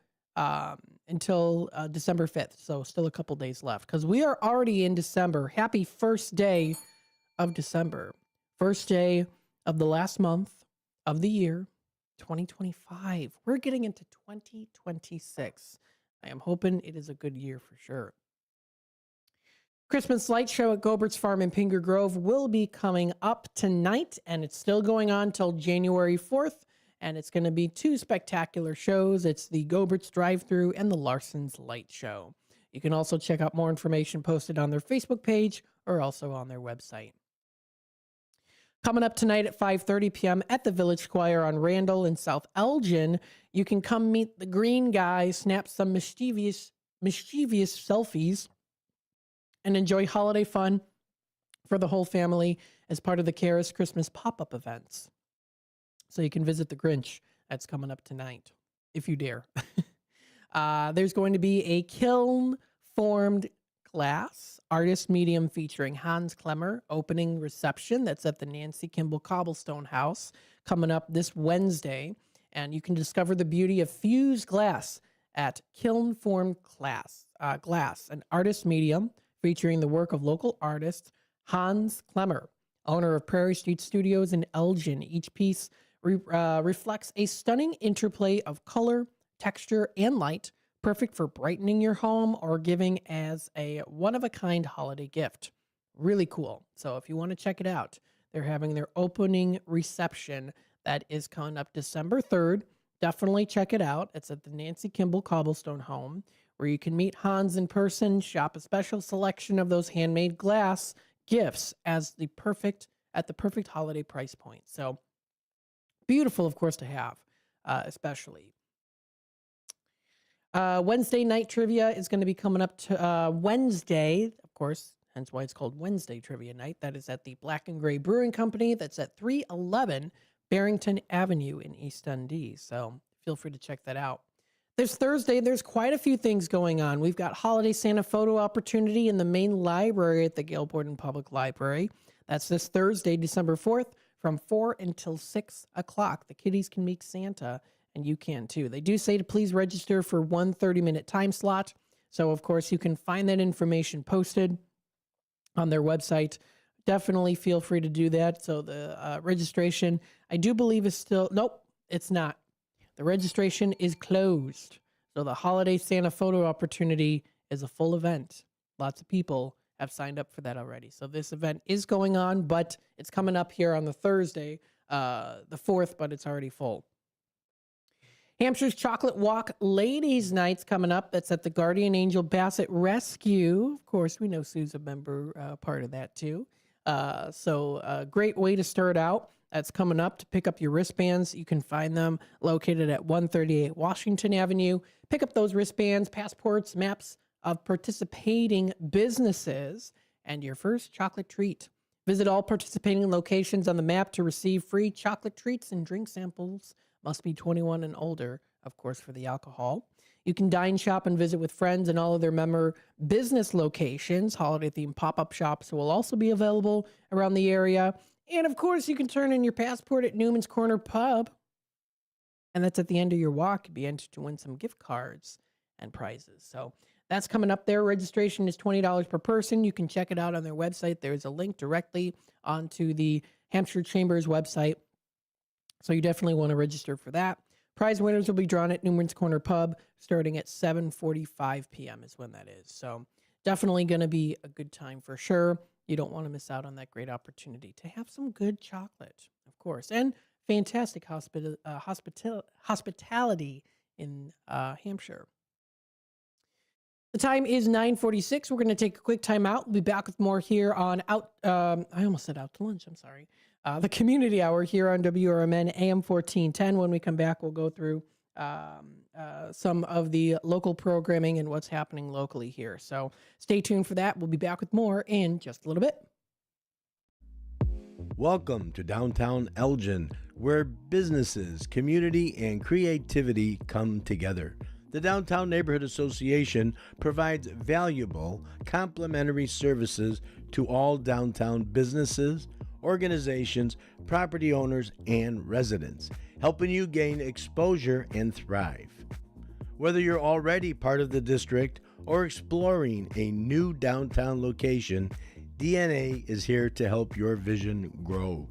Speaker 13: December 5th. So still a couple days left because we are already in December. Happy first day of December. First day of the last month of the year, 2025. We're getting into 2026. I am hoping it is a good year for sure. Christmas light show at Gobert's Farm in Pinger Grove will be coming up tonight, and it's still going on till January 4th, and it's going to be two spectacular shows. It's the Gobert's Drive-Thru and the Larson's Light Show. You can also check out more information posted on their Facebook page or also on their website. Coming up tonight at 5:30 p.m. at the Village Square on Randall in South Elgin, you can come meet the Green Guy, snap some mischievous selfies, and enjoy holiday fun for the whole family as part of the Caris Christmas pop-up events. So you can visit the Grinch. That's coming up tonight, if you dare. There's going to be a kiln-formed glass artist medium featuring Hans Klemmer opening reception. That's at the Nancy Kimball Cobblestone House coming up this Wednesday. And you can discover the beauty of fused glass at Kiln Formed Glass, an artist medium featuring the work of local artist Hans Klemmer, owner of Prairie Street Studios in Elgin. Each piece reflects a stunning interplay of color, texture, and light, perfect for brightening your home or giving as a one-of-a-kind holiday gift. Really cool. So if you want to check it out, they're having their opening reception that is coming up December 3rd. Definitely check it out. It's at the Nancy Kimball Cobblestone Home, where you can meet Hans in person, shop a special selection of those handmade glass gifts at the perfect holiday price point. So beautiful, of course, to have, especially. Wednesday night trivia is going to be coming up to Wednesday, of course, hence why it's called Wednesday Trivia Night. That is at the Black and Gray Brewing Company. That's at 311 Barrington Avenue in East Dundee. So feel free to check that out. This Thursday, there's quite a few things going on. We've got Holiday Santa photo opportunity in the main library at the Gale Borden Public Library. That's this Thursday, December 4th, from 4 until 6 o'clock. The kiddies can meet Santa, and you can too. They do say to please register for one 30-minute time slot. So, of course, you can find that information posted on their website. Definitely feel free to do that. So the registration, I do believe, is still... Nope, it's not. The registration is closed. So the Holiday Santa photo opportunity is a full event. Lots of people have signed up for that already. So this event is going on, but it's coming up here on the Thursday, the 4th, but it's already full. Hampshire's Chocolate Walk Ladies Night's coming up. That's at the Guardian Angel Bassett Rescue. Of course, we know Sue's a member, part of that too. So a great way to start out. That's coming up to pick up your wristbands. You can find them located at 138 Washington Avenue. Pick up those wristbands, passports, maps, of participating businesses and your first chocolate treat. Visit all participating locations on the map to receive free chocolate treats and drink samples. Must be 21 and older, of course, for the alcohol. You can dine, shop, and visit with friends in all of their member business locations. Holiday-themed pop-up shops will also be available around the area. And, of course, you can turn in your passport at Newman's Corner Pub. And that's at the end of your walk. You'd be entered to win some gift cards and prizes. So that's coming up there. Registration is $20 per person. You can check it out on their website. There's a link directly onto the Hampshire Chamber's website. So you definitely want to register for that. Prize winners will be drawn at Newman's Corner Pub starting at 7:45 p.m. is when that is. So definitely going to be a good time for sure. You don't want to miss out on that great opportunity to have some good chocolate, of course, and fantastic hospitality in Hampshire. The time is 9:46. We're going to take a quick time out. We'll be back with more here on I almost said out to lunch. I'm sorry. The Community Hour here on WRMN AM 1410. When we come back, we'll go through some of the local programming and what's happening locally here. So stay tuned for that. We'll be back with more in just a little bit.
Speaker 3: Welcome to downtown Elgin, where businesses, community, and creativity come together. The Downtown Neighborhood Association provides valuable, complimentary services to all downtown businesses, organizations, property owners, and residents, helping you gain exposure and thrive. Whether you're already part of the district or exploring a new downtown location, DNA is here to help your vision grow.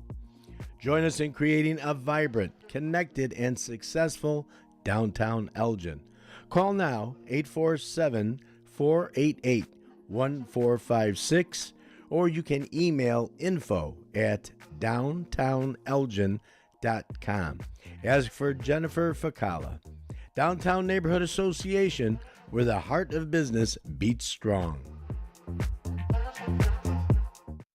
Speaker 3: Join us in creating a vibrant, connected, and successful downtown Elgin. Call now 847-488-1456, or you can email info@downtownelgin.com. Ask for Jennifer Facala. Downtown Neighborhood Association, where the heart of business beats strong.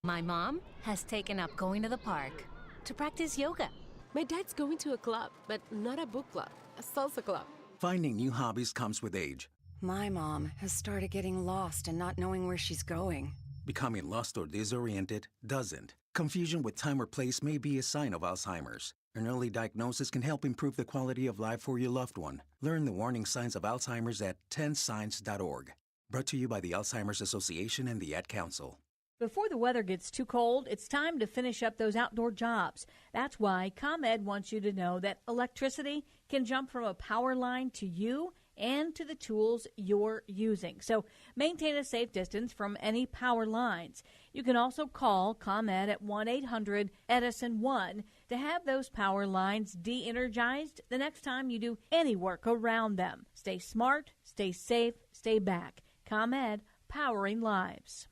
Speaker 6: My mom has taken up going to the park to practice yoga.
Speaker 8: My dad's going to a club, but not a book club, a salsa club.
Speaker 9: Finding new hobbies comes with age.
Speaker 10: My mom has started getting lost and not knowing where she's going.
Speaker 9: Becoming lost or disoriented doesn't. Confusion with time or place may be a sign of Alzheimer's. An early diagnosis can help improve the quality of life for your loved one. Learn the warning signs of Alzheimer's at 10signs.org. Brought to you by the Alzheimer's Association and the Ad Council.
Speaker 26: Before the weather gets too cold, it's time to finish up those outdoor jobs. That's why ComEd wants you to know that electricity can jump from a power line to you and to the tools you're using. So maintain a safe distance from any power lines. You can also call ComEd at 1-800-EDISON-1 to have those power lines de-energized the next time you do any work around them. Stay smart, stay safe, stay back. ComEd, powering lives.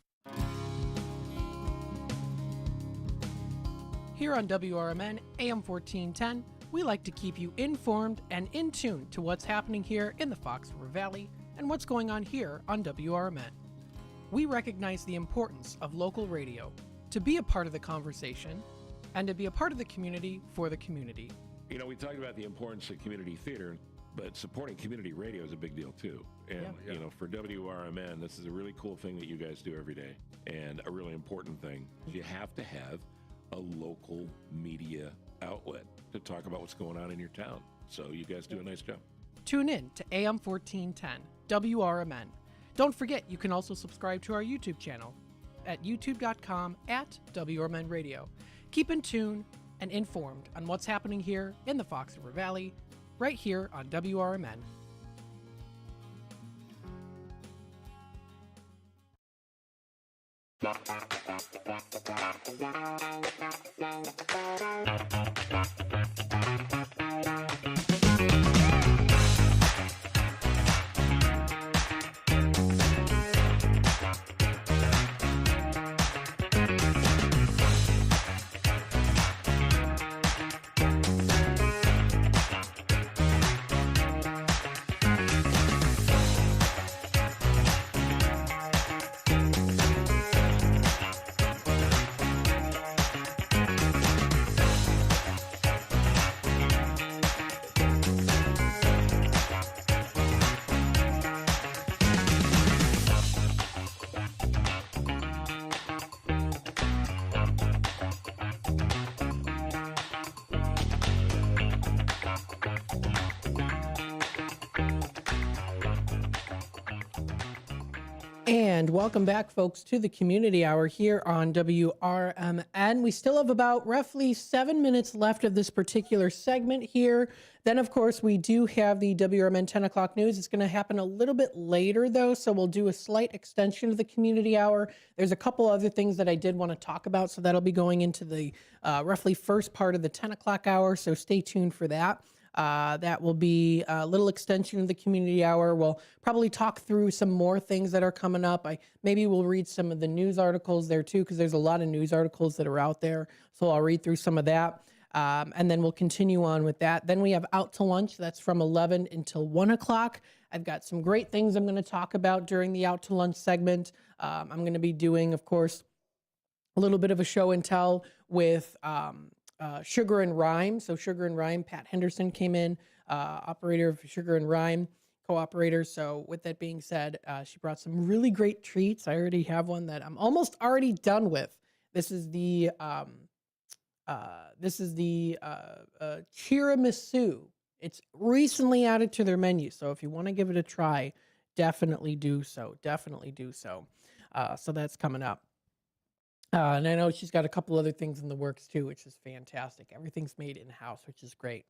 Speaker 13: Here on WRMN AM 1410, we like to keep you informed and in tune to what's happening here in the Fox River Valley and what's going on here on WRMN. We recognize the importance of local radio to be a part of the conversation and to be a part of the community for the community.
Speaker 27: You know, we talked about the importance of community theater, but supporting community radio is a big deal too. And, you know, for WRMN, this is a really cool thing that you guys do every day, and a really important thing. You have to have a local media outlet to talk about what's going on in your town. So you guys do a nice job.
Speaker 13: Tune in to AM 1410, WRMN. Don't forget, you can also subscribe to our YouTube channel at youtube.com/WRMN Radio. Keep in tune and informed on what's happening here in the Fox River Valley, right here on WRMN. And welcome back, folks, to the Community Hour here on WRMN. We still have about roughly 7 minutes left of this particular segment here. Then, of course, we do have the WRMN 10 o'clock news. It's going to happen a little bit later, though, so we'll do a slight extension of the Community Hour. There's a couple other things that I did want to talk about, so that'll be going into the roughly first part of the 10 o'clock hour, so stay tuned for that. That will be a little extension of the Community Hour. We'll probably talk through some more things that are coming up. Maybe we'll read some of the news articles there too, because there's a lot of news articles that are out there. So I'll read through some of that. And then we'll continue on with that. Then we have Out to Lunch. That's from 11 until 1 o'clock. I've got some great things I'm going to talk about during the Out to Lunch segment. I'm going to be doing, of course, a little bit of a show and tell with Sugar and Rhyme. So Sugar and Rhyme, Pat Henderson came in, operator of Sugar and Rhyme, co-operator. So with that being said, she brought some really great treats. I already have one that I'm almost already done with. This is the tiramisu. It's recently added to their menu. So if you want to give it a try, definitely do so. Definitely do so. So that's coming up. And I know she's got a couple other things in the works too, which is fantastic. Everything's made in-house, which is great.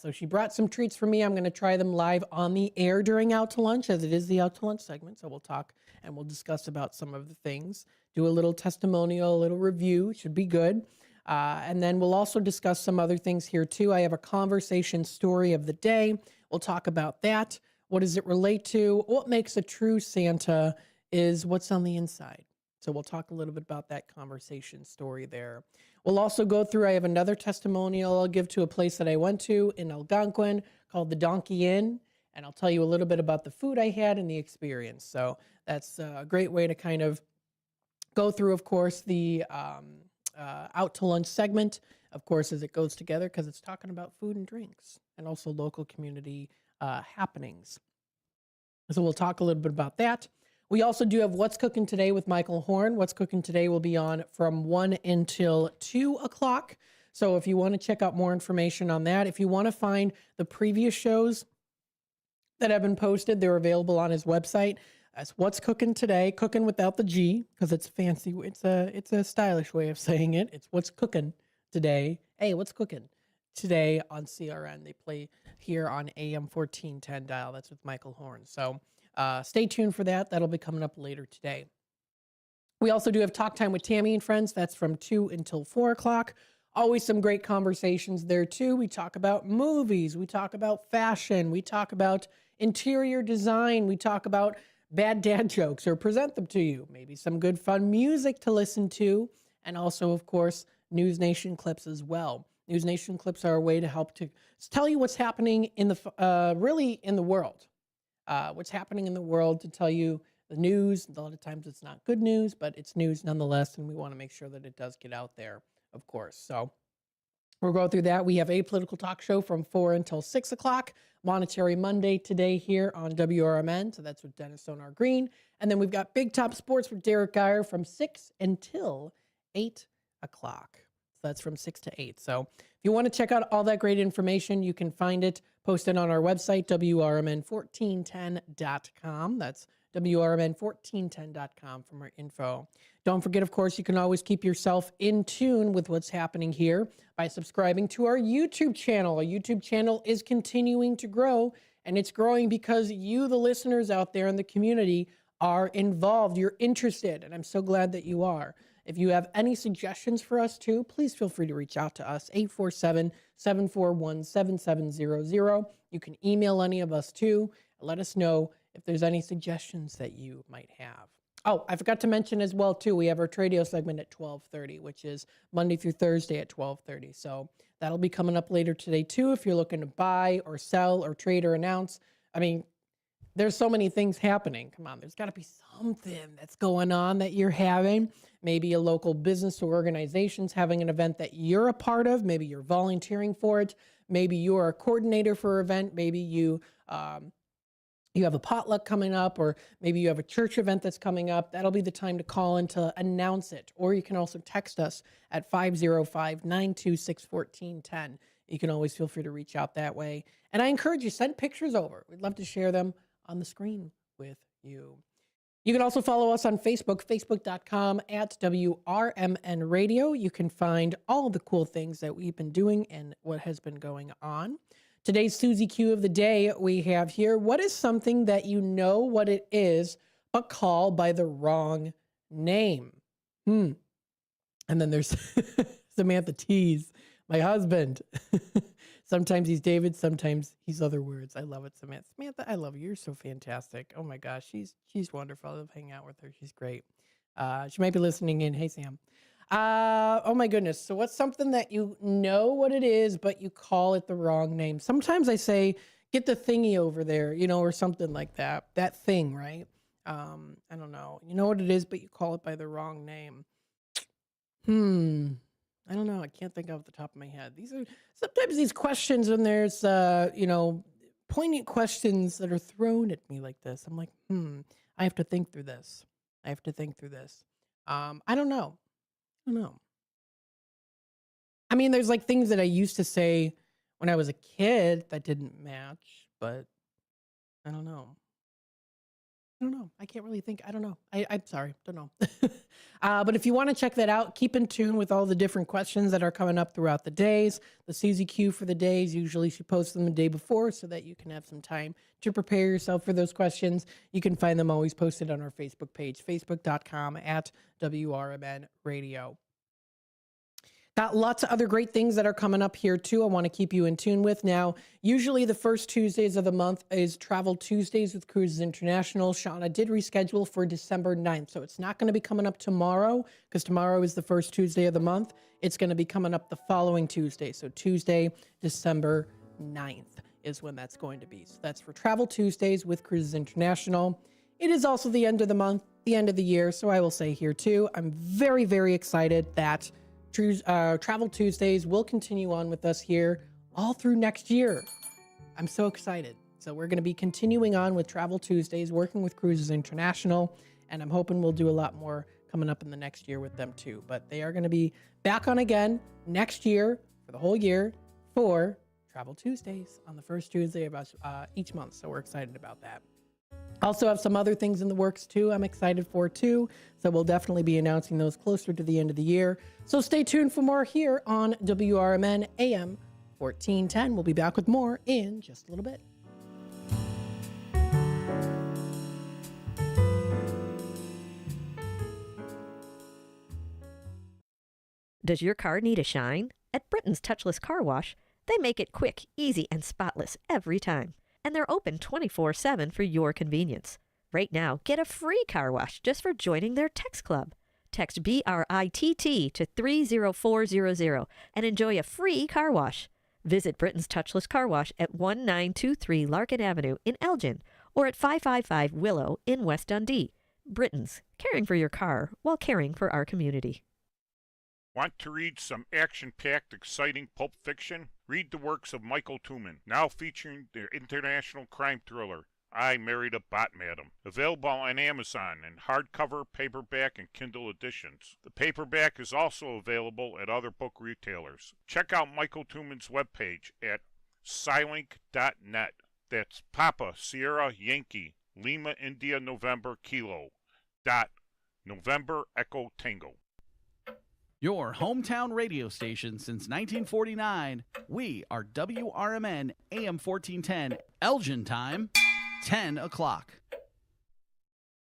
Speaker 13: So she brought some treats for me. I'm going to try them live on the air during Out to Lunch, as it is the Out to Lunch segment. So we'll talk and we'll discuss about some of the things, do a little testimonial, a little review. It should be good. And then we'll also discuss some other things here too. I have a conversation story of the day. We'll talk about that. What does it relate to? What makes a true Santa is what's on the inside. So we'll talk a little bit about that conversation story there. We'll also go through, I have another testimonial I'll give to a place that I went to in Algonquin called the Donkey Inn. And I'll tell you a little bit about the food I had and the experience. So that's a great way to kind of go through, of course, the Out to Lunch segment, of course, as it goes together, because it's talking about food and drinks and also local community happenings. So we'll talk a little bit about that. We also do have What's Cooking Today with Michael Horn. What's Cooking Today will be on from 1 until 2 o'clock. So if you want to check out more information on that, if you want to find the previous shows that have been posted, they're available on his website. That's What's Cooking Today, cooking without the G, because it's fancy. It's a stylish way of saying it. It's What's Cooking Today. Hey, what's cooking today on CRN? They play here on AM 1410 dial. That's with Michael Horn. So stay tuned for that. That'll be coming up later today. We also do have Talk Time with Tammy and Friends. That's from 2 until 4 o'clock. Always some great conversations there, too. We talk about movies. We talk about fashion. We talk about interior design. We talk about bad dad jokes or present them to you. Maybe some good fun music to listen to. And also, of course, News Nation clips as well. News Nation clips are a way to help to tell you what's happening in the really in the world. What's happening in the world, to tell you the news. A lot of times it's not good news, but it's news nonetheless, and we want to make sure that it does get out there, of course. So we'll go through that. We have a political talk show from 4 until 6 o'clock. Monetary Monday today here on WRMN. So that's with Dennis Sonar Green. And then we've got Big Top Sports with Derek Geyer from 6 until 8 o'clock. So that's from 6 to 8. So if you want to check out all that great information, you can find it posted on our website, WRMN1410.com. That's WRMN1410.com for more info. Don't forget, of course, you can always keep yourself in tune with what's happening here by subscribing to our YouTube channel. Our YouTube channel is continuing to grow, and it's growing because you, the listeners out there in the community, are involved. You're interested, and I'm so glad that you are. If you have any suggestions for us, too, please feel free to reach out to us, 847-741-7700. You can email any of us, too. Let us know if there's any suggestions that you might have. Oh, I forgot to mention as well, too, we have our Tradio segment at 12:30, which is Monday through Thursday at 12:30. So that'll be coming up later today, too, if you're looking to buy or sell or trade or announce. I mean, there's so many things happening. Come on, there's got to be something that's going on that you're having. Maybe a local business or organization's having an event that you're a part of. Maybe you're volunteering for it. Maybe you're a coordinator for an event. Maybe you have a potluck coming up, or maybe you have a church event that's coming up. That'll be the time to call in to announce it. Or you can also text us at 505-926-1410. You can always feel free to reach out that way. And I encourage you, send pictures over. We'd love to share them on the screen with you. You can also follow us on Facebook, facebook.com at WRMN Radio. You can find all the cool things that we've been doing and what has been going on. Today's Susie Q of the day we have here. What is something that you know what it is, but call by the wrong name? And then there's Samantha Tees, my husband. Sometimes he's David, sometimes he's other words. I love it, Samantha. Samantha, I love you. You're so fantastic. Oh my gosh, she's wonderful. I love hanging out with her. She's great. She might be listening in. Hey, Sam. Oh my goodness. So what's something that you know what it is, but you call it the wrong name? Sometimes I say, get the thingy over there, or something like that. That thing, right? I don't know. You know what it is, but you call it by the wrong name. I don't know. I can't think off the top of my head. These are sometimes these questions when there's, poignant questions that are thrown at me like this. I'm like, I have to think through this. I don't know. I mean, there's like things that I used to say when I was a kid that didn't match, but I don't know. I can't really think. I don't know. I'm sorry. Don't know. But if you want to check that out, keep in tune with all the different questions that are coming up throughout the days. The Susie Q for the days, usually she posts them the day before so that you can have some time to prepare yourself for those questions. You can find them always posted on our Facebook page, facebook.com at WRMN Radio. Got lots of other great things that are coming up here, too. I want to keep you in tune with. Now, usually the first Tuesdays of the month is Travel Tuesdays with Cruises International. Shauna did reschedule for December 9th, so it's not going to be coming up tomorrow because tomorrow is the first Tuesday of the month. It's going to be coming up the following Tuesday. So Tuesday, December 9th is when that's going to be. So that's for Travel Tuesdays with Cruises International. It is also the end of the month, the end of the year, so I will say here, too, I'm very, very excited that Travel Tuesdays will continue on with us here all through next year. I'm so excited. So we're going to be continuing on with Travel Tuesdays, working with Cruises International, and I'm hoping we'll do a lot more coming up in the next year with them too. But they are going to be back on again next year for the whole year for Travel Tuesdays on the first Tuesday of each month. So we're excited about that. Also have some other things in the works too I'm excited for too. So we'll definitely be announcing those closer to the end of the year. So stay tuned for more here on WRMN AM 1410. We'll be back with more in just a little bit.
Speaker 24: Does your car need a shine? At Britain's Touchless Car Wash, they make it quick, easy, and spotless every time. And they're open 24/7 for your convenience. Right now, get a free car wash just for joining their text club. Text BRITT to 30400 and enjoy a free car wash. Visit Britain's Touchless Car Wash at 1923 Larkin Avenue in Elgin or at 555 Willow in West Dundee. Britain's, caring for your car while caring for our community.
Speaker 11: Want to read some action-packed, exciting pulp fiction? Read the works of Michael Tooman, now featuring the international crime thriller, I Married a Bot Madam. Available on Amazon in hardcover, paperback, and Kindle editions. The paperback is also available at other book retailers. Check out Michael Tooman's webpage at Silink.net. That's Papa, Sierra, Yankee, Lima, India, November, Kilo. November, Echo, Tango.
Speaker 12: Your hometown radio station since 1949. We are WRMN AM 1410, Elgin time, 10 o'clock.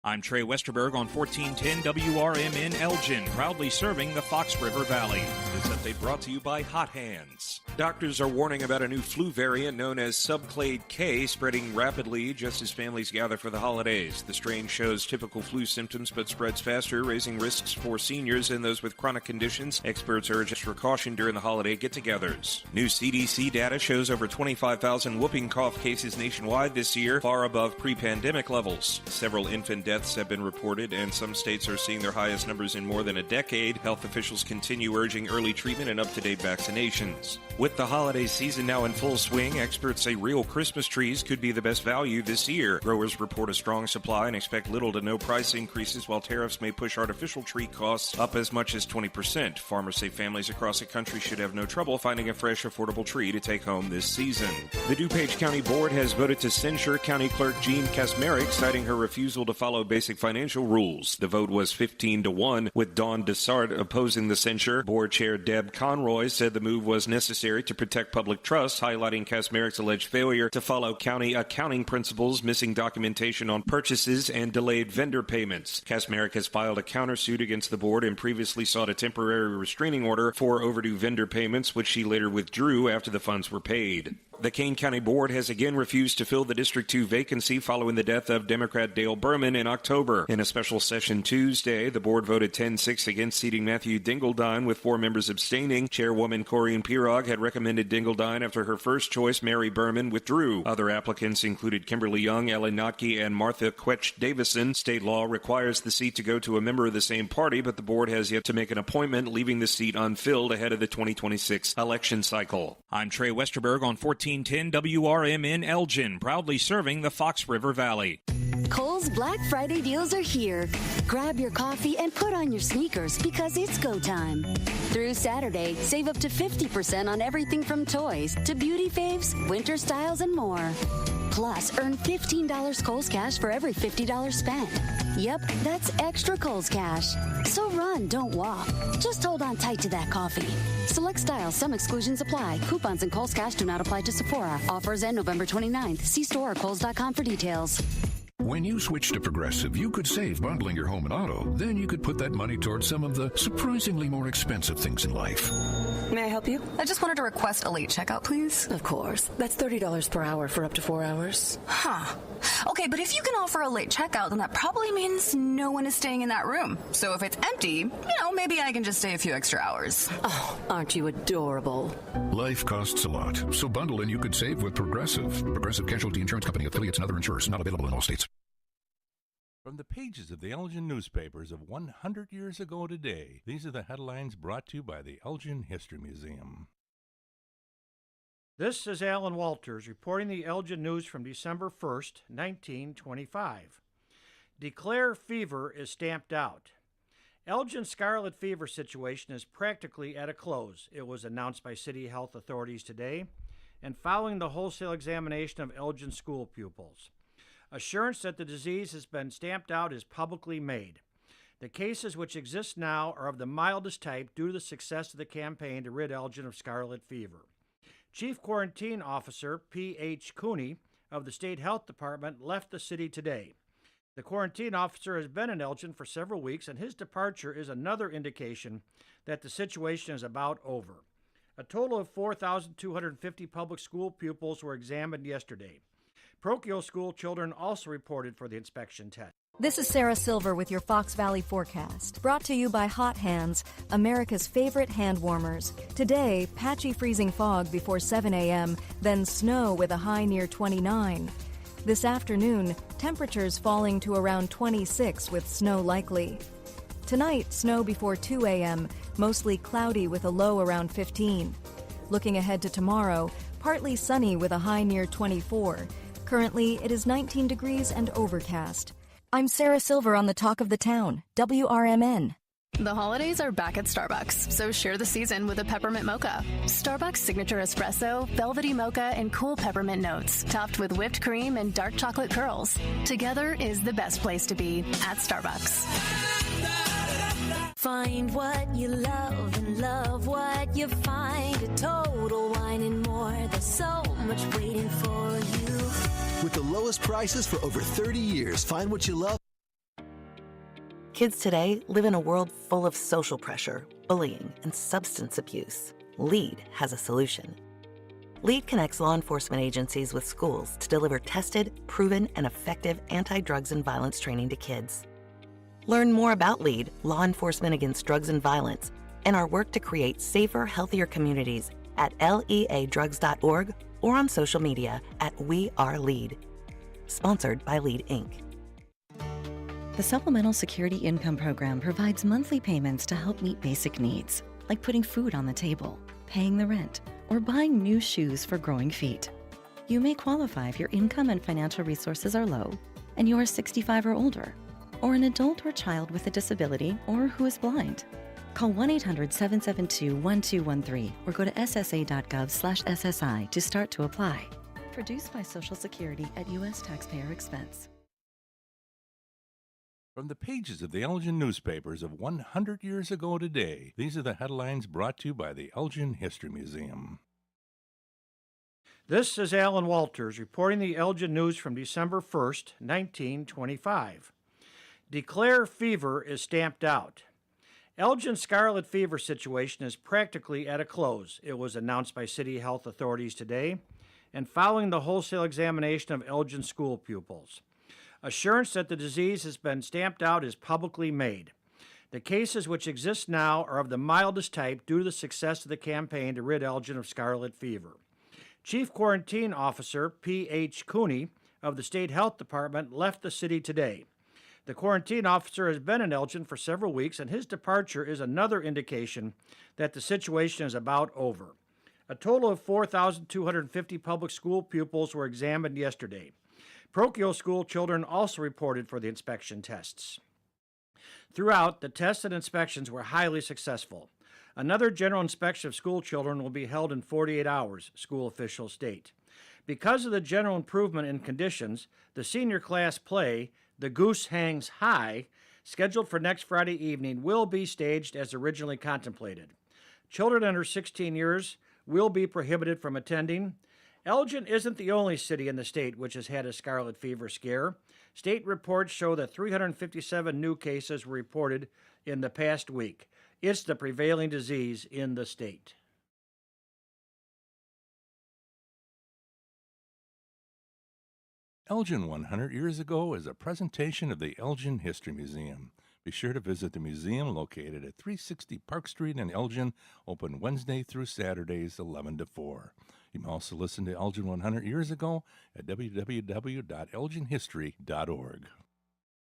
Speaker 1: I'm Trey Westerberg on 1410 WRMN Elgin, proudly serving the Fox River Valley. This update brought to you by Hot Hands. Doctors are warning about a new flu variant known as subclade K spreading rapidly just as families gather for the holidays. The strain shows typical flu symptoms but spreads faster, raising risks for seniors and those with chronic conditions. Experts urge extra caution during the holiday get-togethers. New CDC data shows over 25,000 whooping cough cases nationwide this year, far above pre-pandemic levels. Several infant deaths have been reported, and some states are seeing their highest numbers in more than a decade. Health officials continue urging early treatment and up-to-date vaccinations. With the holiday season now in full swing, experts say real Christmas trees could be the best value this year. Growers report a strong supply and expect little to no price increases, while tariffs may push artificial tree costs up as much as 20%. Farmers say families across the country should have no trouble finding a fresh, affordable tree to take home this season. The DuPage County Board has voted to censure County Clerk Jean Kasmerick, citing her refusal to follow basic financial rules. The vote was 15-1, with Dawn Dessart opposing the censure. Board Chair Deb Conroy said the move was necessary to protect public trust, highlighting Kasmerick's alleged failure to follow county accounting principles, missing documentation on purchases, and delayed vendor payments. Kasmerick has filed a countersuit against the board and previously sought a temporary restraining order for overdue vendor payments, which she later withdrew after the funds were paid. The Kane County Board has again refused to fill the District 2 vacancy following the death of Democrat Dale Berman in October. In a special session Tuesday, the board voted 10-6 against seating Matthew Dingledine, with 4 members abstaining. Chairwoman Corinne Pirog had recommended Dingledine after her first choice, Mary Berman, withdrew. Other applicants included Kimberly Young, Ellen Notke, and Martha Quetch-Davison. State law requires the seat to go to a member of the same party, but the board has yet to make an appointment, leaving the seat unfilled ahead of the 2026 election cycle. I'm Trey Westerberg on 1410 WRMN Elgin, proudly serving the Fox River Valley.
Speaker 14: Kohl's Black Friday deals are here. Grab your coffee and put on your sneakers because it's go time. Through Saturday, save up to 50% on everything from toys to beauty faves, winter styles, and more. Plus, earn $15 Kohl's Cash for every $50 spent. Yep, that's extra Kohl's Cash. So run, don't walk. Just hold on tight to that coffee. Select styles, some exclusions apply. Coupons and Kohl's Cash do not apply to Sephora. Offers end November 29th. See store or Kohls.com for details.
Speaker 15: When you switch to Progressive, you could save bundling your home and auto. Then you could put that money towards some of the surprisingly more expensive things in life.
Speaker 16: May I help you? I just wanted to request a late checkout, please.
Speaker 8: Of course. That's $30 per hour for up to 4 hours.
Speaker 16: Huh. Okay, but if you can offer a late checkout, then that probably means no one is staying in that room. So if it's empty, maybe I can just stay a few extra hours.
Speaker 8: Oh, aren't you adorable?
Speaker 15: Life costs a lot, so bundle and you could save with Progressive. Progressive Casualty Insurance Company, affiliates, and other insurers. Not available in all states.
Speaker 17: From the pages of the Elgin newspapers of 100 years ago today, these are the headlines brought to you by the Elgin History Museum.
Speaker 19: This is Alan Walters reporting the Elgin News from December 1st, 1925. Declare fever is stamped out. Elgin's scarlet fever situation is practically at a close. It was announced by city health authorities today, and following the wholesale examination of Elgin school pupils. Assurance that the disease has been stamped out is publicly made. The cases which exist now are of the mildest type due to the success of the campaign to rid Elgin of scarlet fever. Chief Quarantine Officer P.H. Cooney of the State Health Department left the city today. The quarantine officer has been in Elgin for several weeks, and his departure is another indication that the situation is about over. A total of 4,250 public school pupils were examined yesterday. Parochial school children also reported for the inspection test.
Speaker 7: This is Sarah Silver with your Fox Valley forecast, brought to you by Hot Hands, America's favorite hand warmers. Today, patchy freezing fog before 7 a.m., then snow with a high near 29. This afternoon, temperatures falling to around 26 with snow likely. Tonight, snow before 2 a.m., mostly cloudy with a low around 15. Looking ahead to tomorrow, partly sunny with a high near 24. Currently, it is 19 degrees and overcast. I'm Sarah Silver on the Talk of the Town, WRMN.
Speaker 25: The holidays are back at Starbucks, so share the season with a peppermint mocha. Starbucks signature espresso, velvety mocha, and cool peppermint notes, topped with whipped cream and dark chocolate curls. Together is the best place to be at Starbucks.
Speaker 2: Find what you love and love what you find. A Total Wine and More. There's so much waiting for you.
Speaker 4: With the lowest prices for over 30 years, find what you love.
Speaker 20: Kids today live in a world full of social pressure, bullying, and substance abuse. LEAD has a solution. LEAD connects law enforcement agencies with schools to deliver tested, proven, and effective anti-drugs and violence training to kids. Learn more about LEAD, Law Enforcement Against Drugs and Violence, and our work to create safer, healthier communities at leadrugs.org or on social media at We Are LEAD. Sponsored by LEAD, Inc.
Speaker 21: The Supplemental Security Income Program provides monthly payments to help meet basic needs, like putting food on the table, paying the rent, or buying new shoes for growing feet. You may qualify if your income and financial resources are low, and you are 65 or older, or an adult or child with a disability, or who is blind. Call 1-800-772-1213 or go to ssa.gov/SSI to start to apply. Produced by Social Security at U.S. taxpayer expense.
Speaker 17: From the pages of the Elgin newspapers of 100 years ago today, these are the headlines brought to you by the Elgin History Museum.
Speaker 19: This is Alan Walters reporting the Elgin News from December 1st, 1925. Declare fever is stamped out. Elgin's scarlet fever situation is practically at a close. It was announced by city health authorities today, and following the wholesale examination of Elgin school pupils. Assurance that the disease has been stamped out is publicly made. The cases which exist now are of the mildest type due to the success of the campaign to rid Elgin of scarlet fever. Chief Quarantine Officer P.H. Cooney of the State Health Department left the city today. The quarantine officer has been in Elgin for several weeks, and his departure is another indication that the situation is about over. A total of 4,250 public school pupils were examined yesterday. Parochial school children also reported for the inspection tests. Throughout, the tests and inspections were highly successful. Another general inspection of school children will be held in 48 hours, school officials state. Because of the general improvement in conditions, the senior class play, The Goose Hangs High, scheduled for next Friday evening, will be staged as originally contemplated. Children under 16 years will be prohibited from attending. Elgin isn't the only city in the state which has had a scarlet fever scare. State reports show that 357 new cases were reported in the past week. It's the prevailing disease in the state.
Speaker 17: Elgin 100 years ago is a presentation of the Elgin History Museum. Be sure to visit the museum located at 360 Park Street in Elgin, open Wednesday through Saturdays 11 to 4. You may also listen to Elgin 100 years ago at www.elginhistory.org.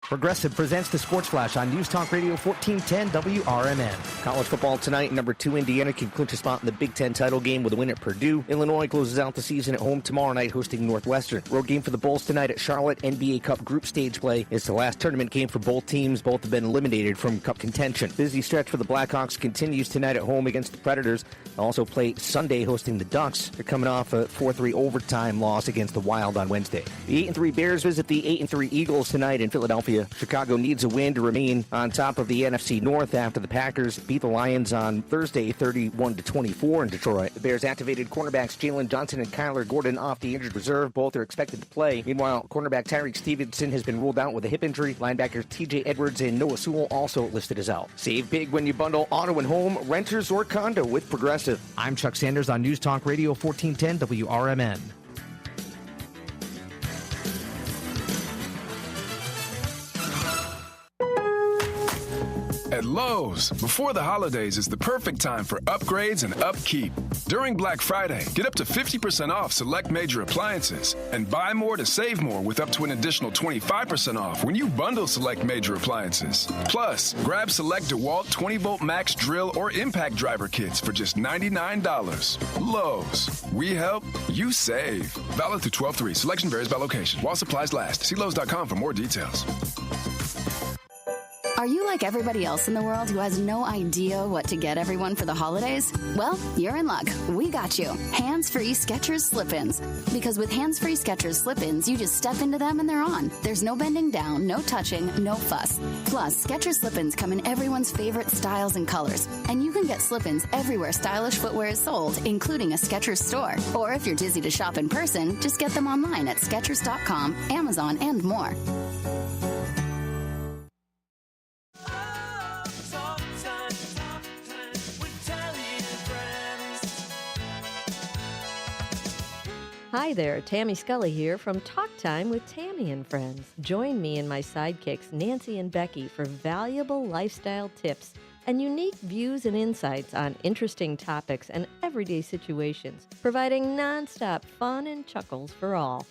Speaker 3: Progressive presents the Sports Flash on News Talk Radio 1410 WRMN. College football tonight. Number 2 Indiana can clinch a spot in the Big Ten title game with a win at Purdue. Illinois closes out the season at home tomorrow night hosting Northwestern. Road game for the Bulls tonight at Charlotte. NBA Cup group stage play is the last tournament game for both teams. Both have been eliminated from Cup contention. Busy stretch for the Blackhawks continues tonight at home against the Predators. They'll also play Sunday hosting the Ducks. They're coming off a 4-3 overtime loss against the Wild on Wednesday. The 8-3 Bears visit the 8-3 Eagles tonight in Philadelphia. Chicago needs a win to remain on top of the NFC North after the Packers beat the Lions on Thursday 31-24 in Detroit. The Bears activated cornerbacks Jalen Johnson and Kyler Gordon off the injured reserve. Both are expected to play. Meanwhile, cornerback Tyreek Stevenson has been ruled out with a hip injury. Linebackers TJ Edwards and Noah Sewell also listed as out. Save big when you bundle auto and home, renters, or condo with Progressive. I'm Chuck Sanders on News Talk Radio 1410 WRMN.
Speaker 5: At Lowe's, before the holidays is the perfect time for upgrades and upkeep. During Black Friday, get up to 50% off select major appliances and buy more to save more with up to an additional 25% off when you bundle select major appliances. Plus, grab select DeWalt 20-volt max drill or impact driver kits for just $99. Lowe's, we help, you save. Valid through 12/3. Selection varies by location. While supplies last. See Lowe's.com for more details.
Speaker 25: Are you like everybody else in the world who has no idea what to get everyone for the holidays? Well, you're in luck. We got you. Hands-free Skechers slip-ins. Because with hands-free Skechers slip-ins, you just step into them and they're on. There's no bending down, no touching, no fuss. Plus, Skechers slip-ins come in everyone's favorite styles and colors. And you can get slip-ins everywhere stylish footwear is sold, including a Skechers store. Or if you're dizzy to shop in person, just get them online at Skechers.com, Amazon, and more.
Speaker 24: Hi there, Tammy Scully here from Talk Time with Tammy and Friends. Join me and my sidekicks Nancy and Becky for valuable lifestyle tips and unique views and insights on interesting topics and everyday situations, providing nonstop fun and chuckles for all.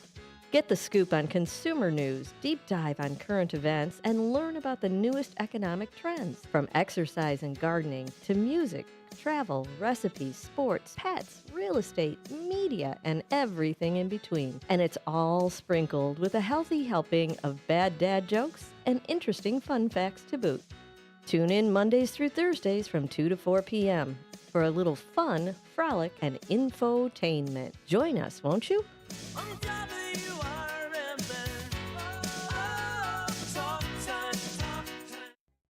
Speaker 24: Get the scoop on consumer news, deep dive on current events, and learn about the newest economic trends. From exercise and gardening to music, travel, recipes, sports, pets, real estate, media, and everything in between. And it's all sprinkled with a healthy helping of bad dad jokes and interesting fun facts to boot. Tune in Mondays through Thursdays from 2 to 4 p.m. for a little fun, frolic, and infotainment. Join us, won't you?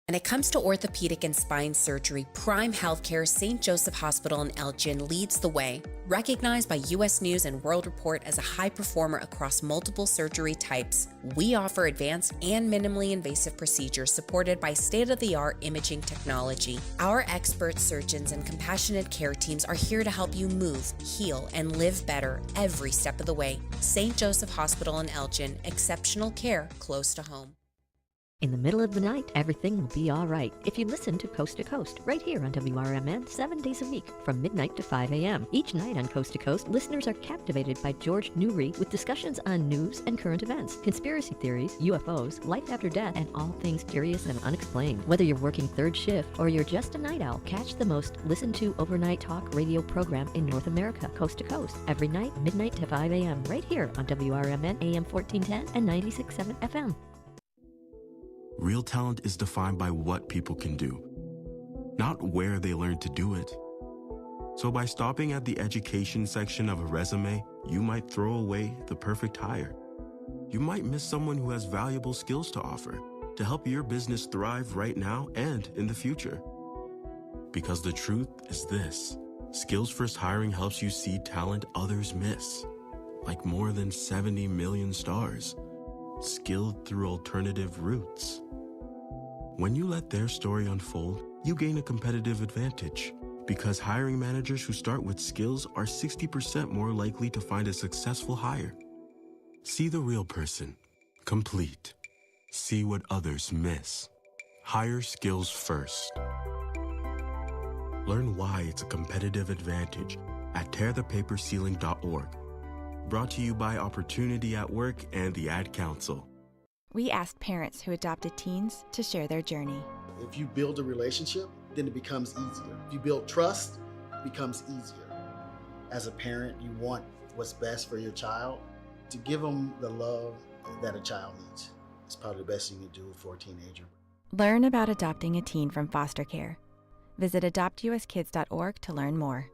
Speaker 6: When it comes to orthopedic and spine surgery, Prime Healthcare St. Joseph Hospital in Elgin leads the way. Recognized by U.S. News and World Report as a high performer across multiple surgery types, we offer advanced and minimally invasive procedures supported by state-of-the-art imaging technology. Our expert surgeons and compassionate care teams are here to help you move, heal, and live better every step of the way. St. Joseph Hospital in Elgin, exceptional care close to home.
Speaker 24: In the middle of the night, everything will be all right if you listen to Coast, right here on WRMN 7 days a week from midnight to 5 a.m. Each night on Coast to Coast, listeners are captivated by George Newry with discussions on news and current events, conspiracy theories, UFOs, life after death, and all things curious and unexplained. Whether you're working third shift or you're just a night owl, catch the most listened to overnight talk radio program in North America, Coast to Coast, every night, midnight to 5 a.m. right here on WRMN AM 1410 and 96.7 FM.
Speaker 9: Real talent is defined by what people can do, not where they learn to do it. So by stopping at the education section of a resume, you might throw away the perfect hire. You might miss someone who has valuable skills to offer to help your business thrive right now and in the future. Because the truth is this: Skills First Hiring helps you see talent others miss, like more than 70 million stars, skilled through alternative routes. When you let their story unfold, you gain a competitive advantage, because hiring managers who start with skills are 60% more likely to find a successful hire. See the real person, complete. See what others miss. Hire skills first. Learn why it's a competitive advantage at tearthepaperceiling.org. Brought to you by Opportunity at Work and the Ad Council.
Speaker 10: We asked parents who adopted teens to share their journey.
Speaker 18: If you build a relationship, then it becomes easier. If you build trust, it becomes easier. As a parent, you want what's best for your child. To give them the love that a child needs is probably the best thing you can do for a teenager.
Speaker 10: Learn about adopting a teen from foster care. Visit adoptuskids.org to learn more.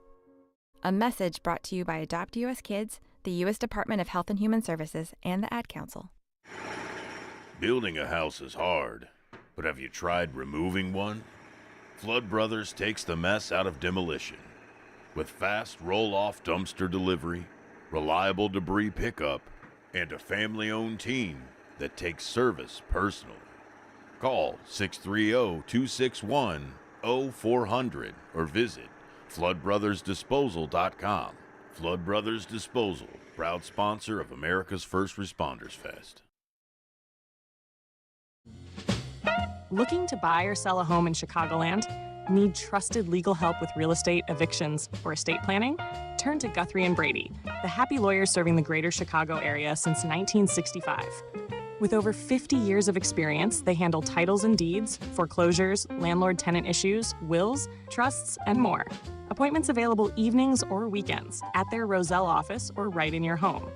Speaker 10: A message brought to you by Adopt US Kids, the U.S. Department of Health and Human Services, and the Ad Council.
Speaker 22: Building a house is hard, but have you tried removing one? Flood Brothers takes the mess out of demolition. With fast roll-off dumpster delivery, reliable debris pickup, and a family-owned team that takes service personally. Call 630-261-0400 or visit floodbrothersdisposal.com. Flood Brothers Disposal, proud sponsor of America's First Responders Fest.
Speaker 23: Looking to buy or sell a home in Chicagoland? Need trusted legal help with real estate, evictions, or estate planning? Turn to Guthrie & Brady, the happy lawyers serving the greater Chicago area since 1965. With over 50 years of experience, they handle titles and deeds, foreclosures, landlord-tenant issues, wills, trusts, and more. Appointments available evenings or weekends at their Roselle office or right in your home.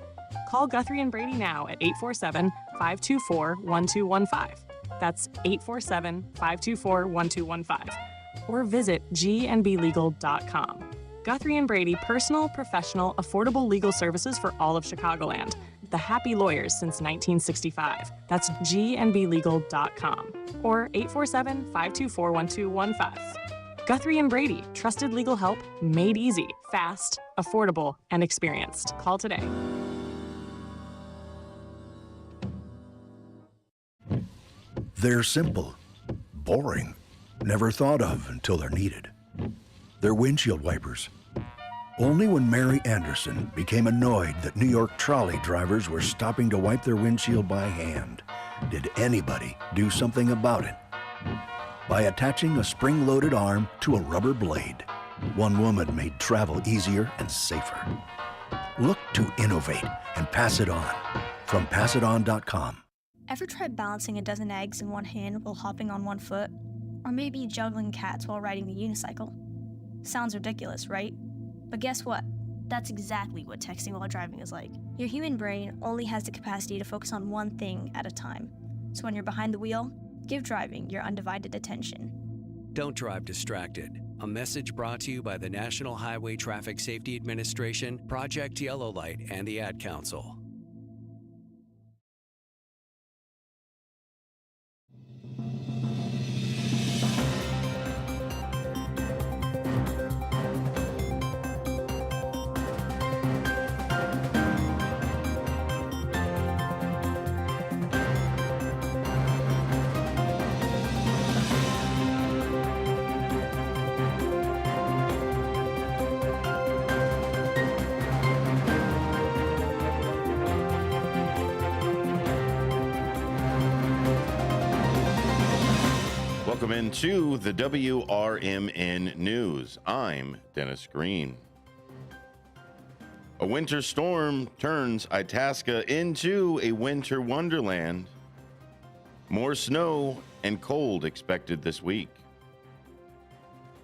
Speaker 23: Call Guthrie & Brady now at 847-524-1215. That's 847-524-1215. Or visit gnblegal.com. Guthrie & Brady, personal, professional, affordable legal services for all of Chicagoland. The happy lawyers since 1965. That's gnblegal.com. Or 847-524-1215. Guthrie & Brady, trusted legal help made easy, fast, affordable, and experienced. Call today.
Speaker 26: They're simple, boring, never thought of until they're needed. They're windshield wipers. Only when Mary Anderson became annoyed that New York trolley drivers were stopping to wipe their windshield by hand did anybody do something about it. By attaching a spring-loaded arm to a rubber blade, one woman made travel easier and safer. Look to innovate and pass it on. from PassItOn.com.
Speaker 1: Ever tried balancing a dozen eggs in one hand while hopping on one foot? Or maybe juggling cats while riding a unicycle? Sounds ridiculous, right? But guess what? That's exactly what texting while driving is like. Your human brain only has the capacity to focus on one thing at a time. So when you're behind the wheel, give driving your undivided attention.
Speaker 11: Don't drive distracted. A message brought to you by the National Highway Traffic Safety Administration, Project Yellow Light, and the Ad Council.
Speaker 22: Welcome into the WRMN News. I'm Dennis Green. A winter storm turns Itasca into a winter wonderland. More snow and cold expected this week.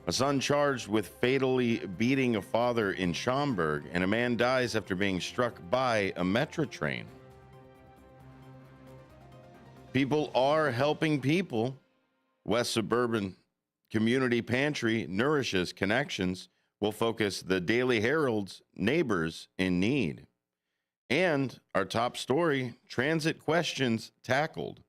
Speaker 22: A son charged with fatally beating a father in Schaumburg, and a man dies after being struck by a metro train. People are helping people. West Suburban Community Pantry nourishes connections. Will focus the Daily Herald's Neighbors in Need. And our top story, transit questions tackled.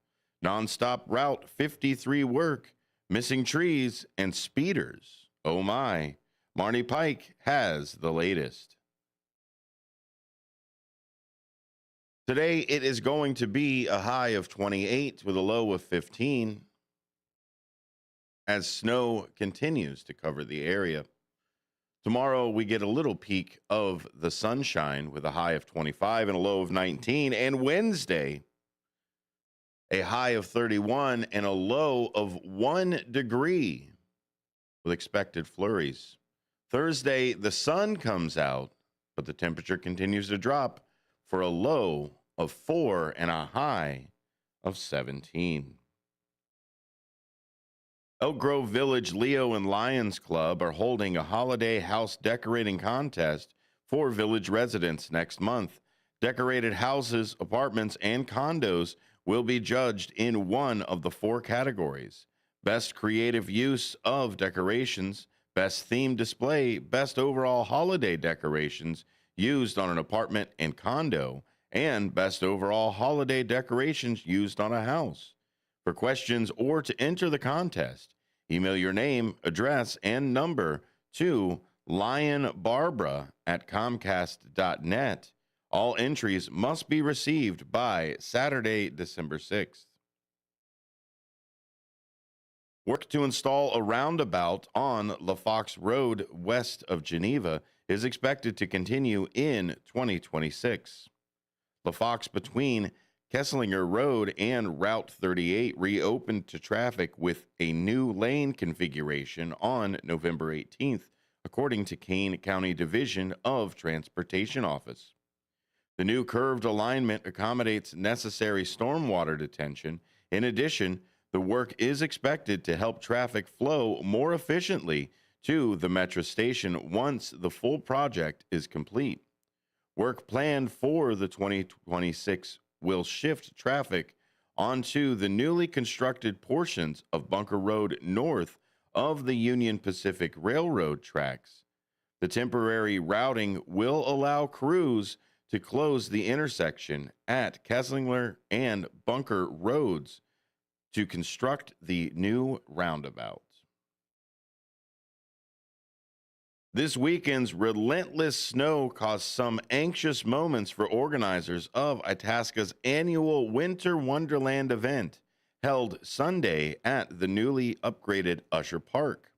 Speaker 22: Nonstop Route 53 work, missing trees, and speeders. Oh my. Marnie Pike has the latest. Today, it is going to be a high of 28 with a low of 15. As snow continues to cover the area. Tomorrow, we get a little peek of the sunshine with a high of 25 and a low of 19. And Wednesday, a high of 31 and a low of 1 degree with expected flurries. Thursday, the sun comes out, but the temperature continues to drop for a low of 4 and a high of 17. Elk Grove Village Leo and Lions Club are holding a holiday house decorating contest for village residents next month. Decorated houses, apartments, and condos will be judged in one of the 4 categories: best creative use of decorations, best theme display, best overall holiday decorations used on an apartment and condo, and best overall holiday decorations used on a house. For questions or to enter the contest, email your name, address, and number to lionbarbara@comcast.net. All entries must be received by Saturday, December 6th. Work to install a roundabout on La Fox Road west of Geneva is expected to continue in 2026. La Fox between Kesslinger Road and Route 38 reopened to traffic with a new lane configuration on November 18th, according to Kane County Division of Transportation Office. The new curved alignment accommodates necessary stormwater detention. In addition, the work is expected to help traffic flow more efficiently to the metro station once the full project is complete. Work planned for the 2026 will shift traffic onto the newly constructed portions of Bunker Road north of the Union Pacific Railroad tracks. The temporary routing will allow crews to close the intersection at Kesslinger and Bunker Roads to construct the new roundabout. This weekend's relentless snow caused some anxious moments for organizers of Itasca's annual Winter Wonderland event, held Sunday at the newly upgraded Usher Park.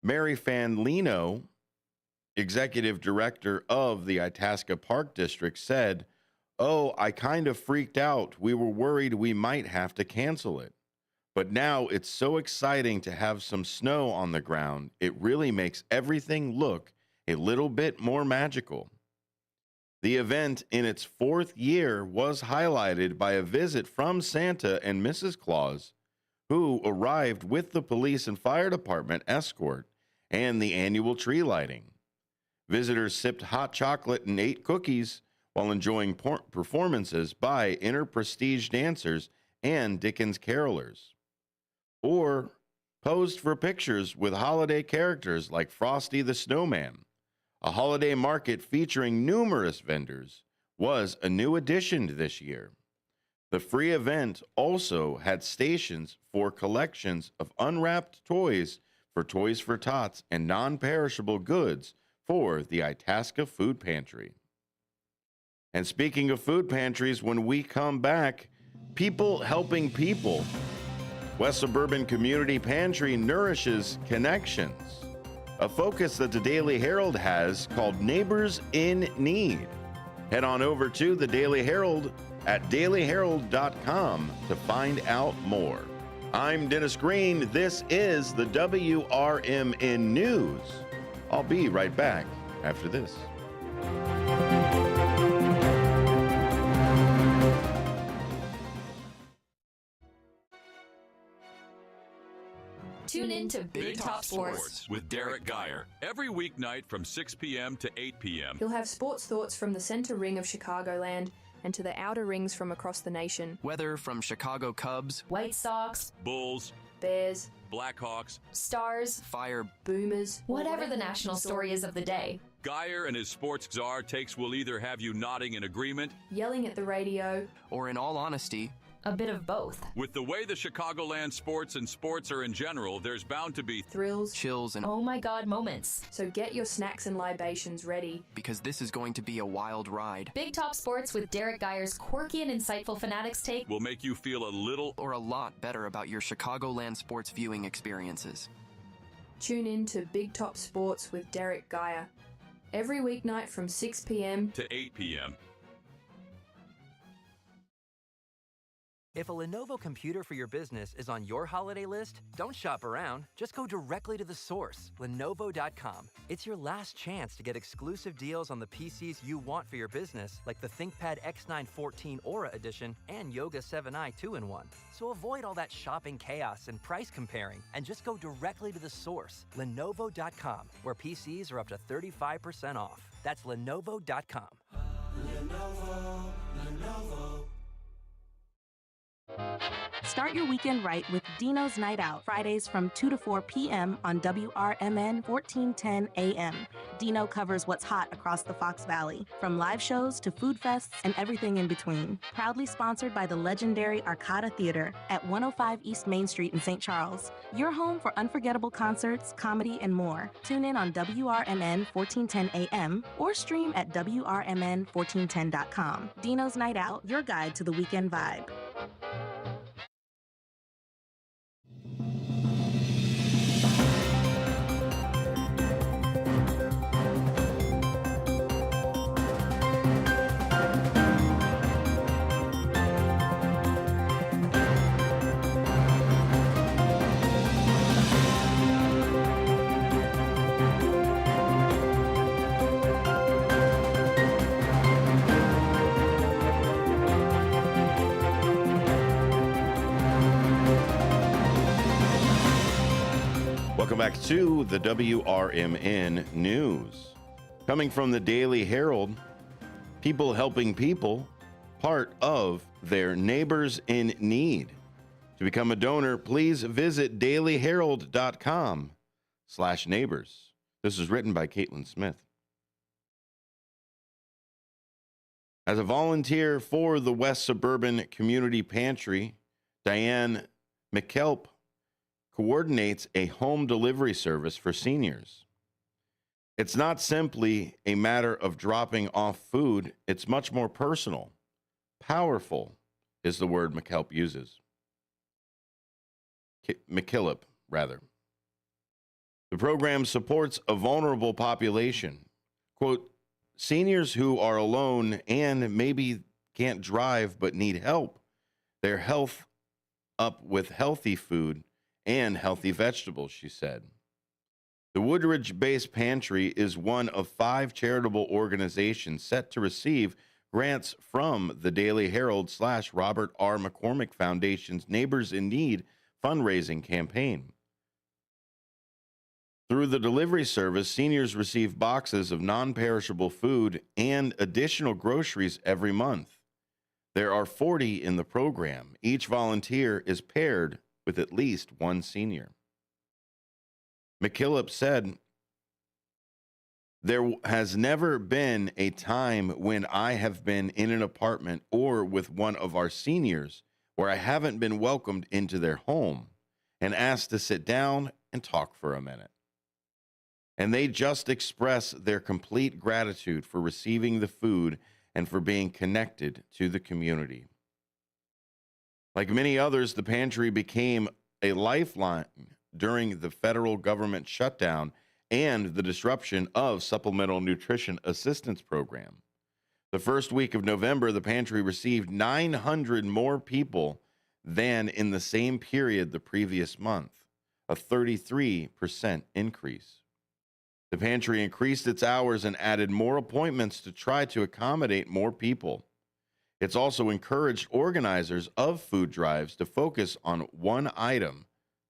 Speaker 22: Mary Fanlino, executive director of the Itasca Park District, said, "Oh, I kind of freaked out. We were worried we might have to cancel it. But now it's so exciting to have some snow on the ground. It really makes everything look a little bit more magical." The event, in its fourth year, was highlighted by a visit from Santa and Mrs. Claus, who arrived with the police and fire department escort and the annual tree lighting. Visitors sipped hot chocolate and ate cookies while enjoying performances by inner prestige dancers and Dickens carolers, or posed for pictures with holiday characters like Frosty the Snowman. A holiday market featuring numerous vendors was a new addition this year. The free event also had stations for collections of unwrapped toys for Toys for Tots and non-perishable goods for the Itasca Food Pantry. And speaking of food pantries, when we come back, people helping people. West Suburban Community Pantry nourishes connections, a focus that the Daily Herald has called Neighbors in Need. Head on over to the Daily Herald at dailyherald.com to find out more. I'm Dennis Green. This is the WRMN News. I'll be right back after this.
Speaker 8: Tune in to Big Top Sports
Speaker 12: with Derek Geyer every weeknight from 6 p.m. to 8 p.m.
Speaker 8: He'll have sports thoughts from the center ring of Chicagoland and to the outer rings from across the nation.
Speaker 13: Weather from Chicago Cubs,
Speaker 8: White Sox,
Speaker 12: Bulls,
Speaker 8: Bears,
Speaker 12: Blackhawks,
Speaker 8: Stars,
Speaker 13: Fire,
Speaker 8: Boomers, whatever the national story is of the day.
Speaker 12: Geyer and his sports czar takes will either have you nodding in agreement,
Speaker 8: yelling at the radio,
Speaker 13: or in all honesty,
Speaker 8: a bit of both.
Speaker 12: With the way the Chicagoland sports and sports are in general, there's bound to be
Speaker 8: thrills,
Speaker 13: chills, and
Speaker 8: oh my God moments. So get your snacks and libations ready,
Speaker 13: because this is going to be a wild ride.
Speaker 8: Big Top Sports with Derek Geyer's quirky and insightful Fanatics take
Speaker 12: will make you feel a little
Speaker 13: or a lot better about your Chicagoland sports viewing experiences.
Speaker 8: Tune in to Big Top Sports with Derek Geyer every weeknight from 6 p.m.
Speaker 12: to 8 p.m.
Speaker 14: If a Lenovo computer for your business is on your holiday list, don't shop around. Just go directly to the source, Lenovo.com. It's your last chance to get exclusive deals on the PCs you want for your business, like the ThinkPad X9 14 Aura Edition and Yoga 7i 2-in-1. So avoid all that shopping chaos and price comparing, and just go directly to the source, Lenovo.com, where PCs are up to 35% off. That's Lenovo.com.
Speaker 15: Lenovo.
Speaker 16: Start your weekend right with Dino's Night Out, Fridays from 2 to 4 p.m. on WRMN 1410 AM. Dino covers what's hot across the Fox Valley, from live shows to food fests and everything in between. Proudly sponsored by the legendary Arcada Theater at 105 East Main Street in St. Charles. Your home for unforgettable concerts, comedy, and more. Tune in on WRMN 1410 AM or stream at WRMN1410.com. Dino's Night Out, your guide to the weekend vibe.
Speaker 22: Welcome back to the WRMN News. Coming from the Daily Herald, people helping people, part of their Neighbors in Need. To become a donor, please visit dailyherald.com/neighbors. This is written by Caitlin Smith. As a volunteer for the West Suburban Community Pantry, Diane McKelp coordinates a home delivery service for seniors. It's not simply a matter of dropping off food, it's much more personal. Powerful is the word McKelp uses. McKillop, rather. The program supports a vulnerable population. Quote, seniors who are alone and maybe can't drive but need help. Their health up with healthy food and healthy vegetables, she said.
Speaker 2: The Woodridge-based pantry is one of 5 charitable organizations set to receive grants from the Daily Herald / Robert R. McCormick Foundation's Neighbors in Need fundraising campaign. Through the delivery service, seniors receive boxes of non-perishable food and additional groceries every month. There are 40 in the program. Each volunteer is paired with at least one senior. McKillop said, "There has never been a time when I have been in an apartment or with one of our seniors where I haven't been welcomed into their home and asked to sit down and talk for a minute. And they just express their complete gratitude for receiving the food and for being connected to the community." Like many others, the pantry became a lifeline during the federal government shutdown and the disruption of Supplemental Nutrition Assistance Program. The first week of November, the pantry received 900 more people than in the same period the previous month, a 33% increase. The pantry increased its hours and added more appointments to try to accommodate more people. It's also encouraged organizers of food drives to focus on one item,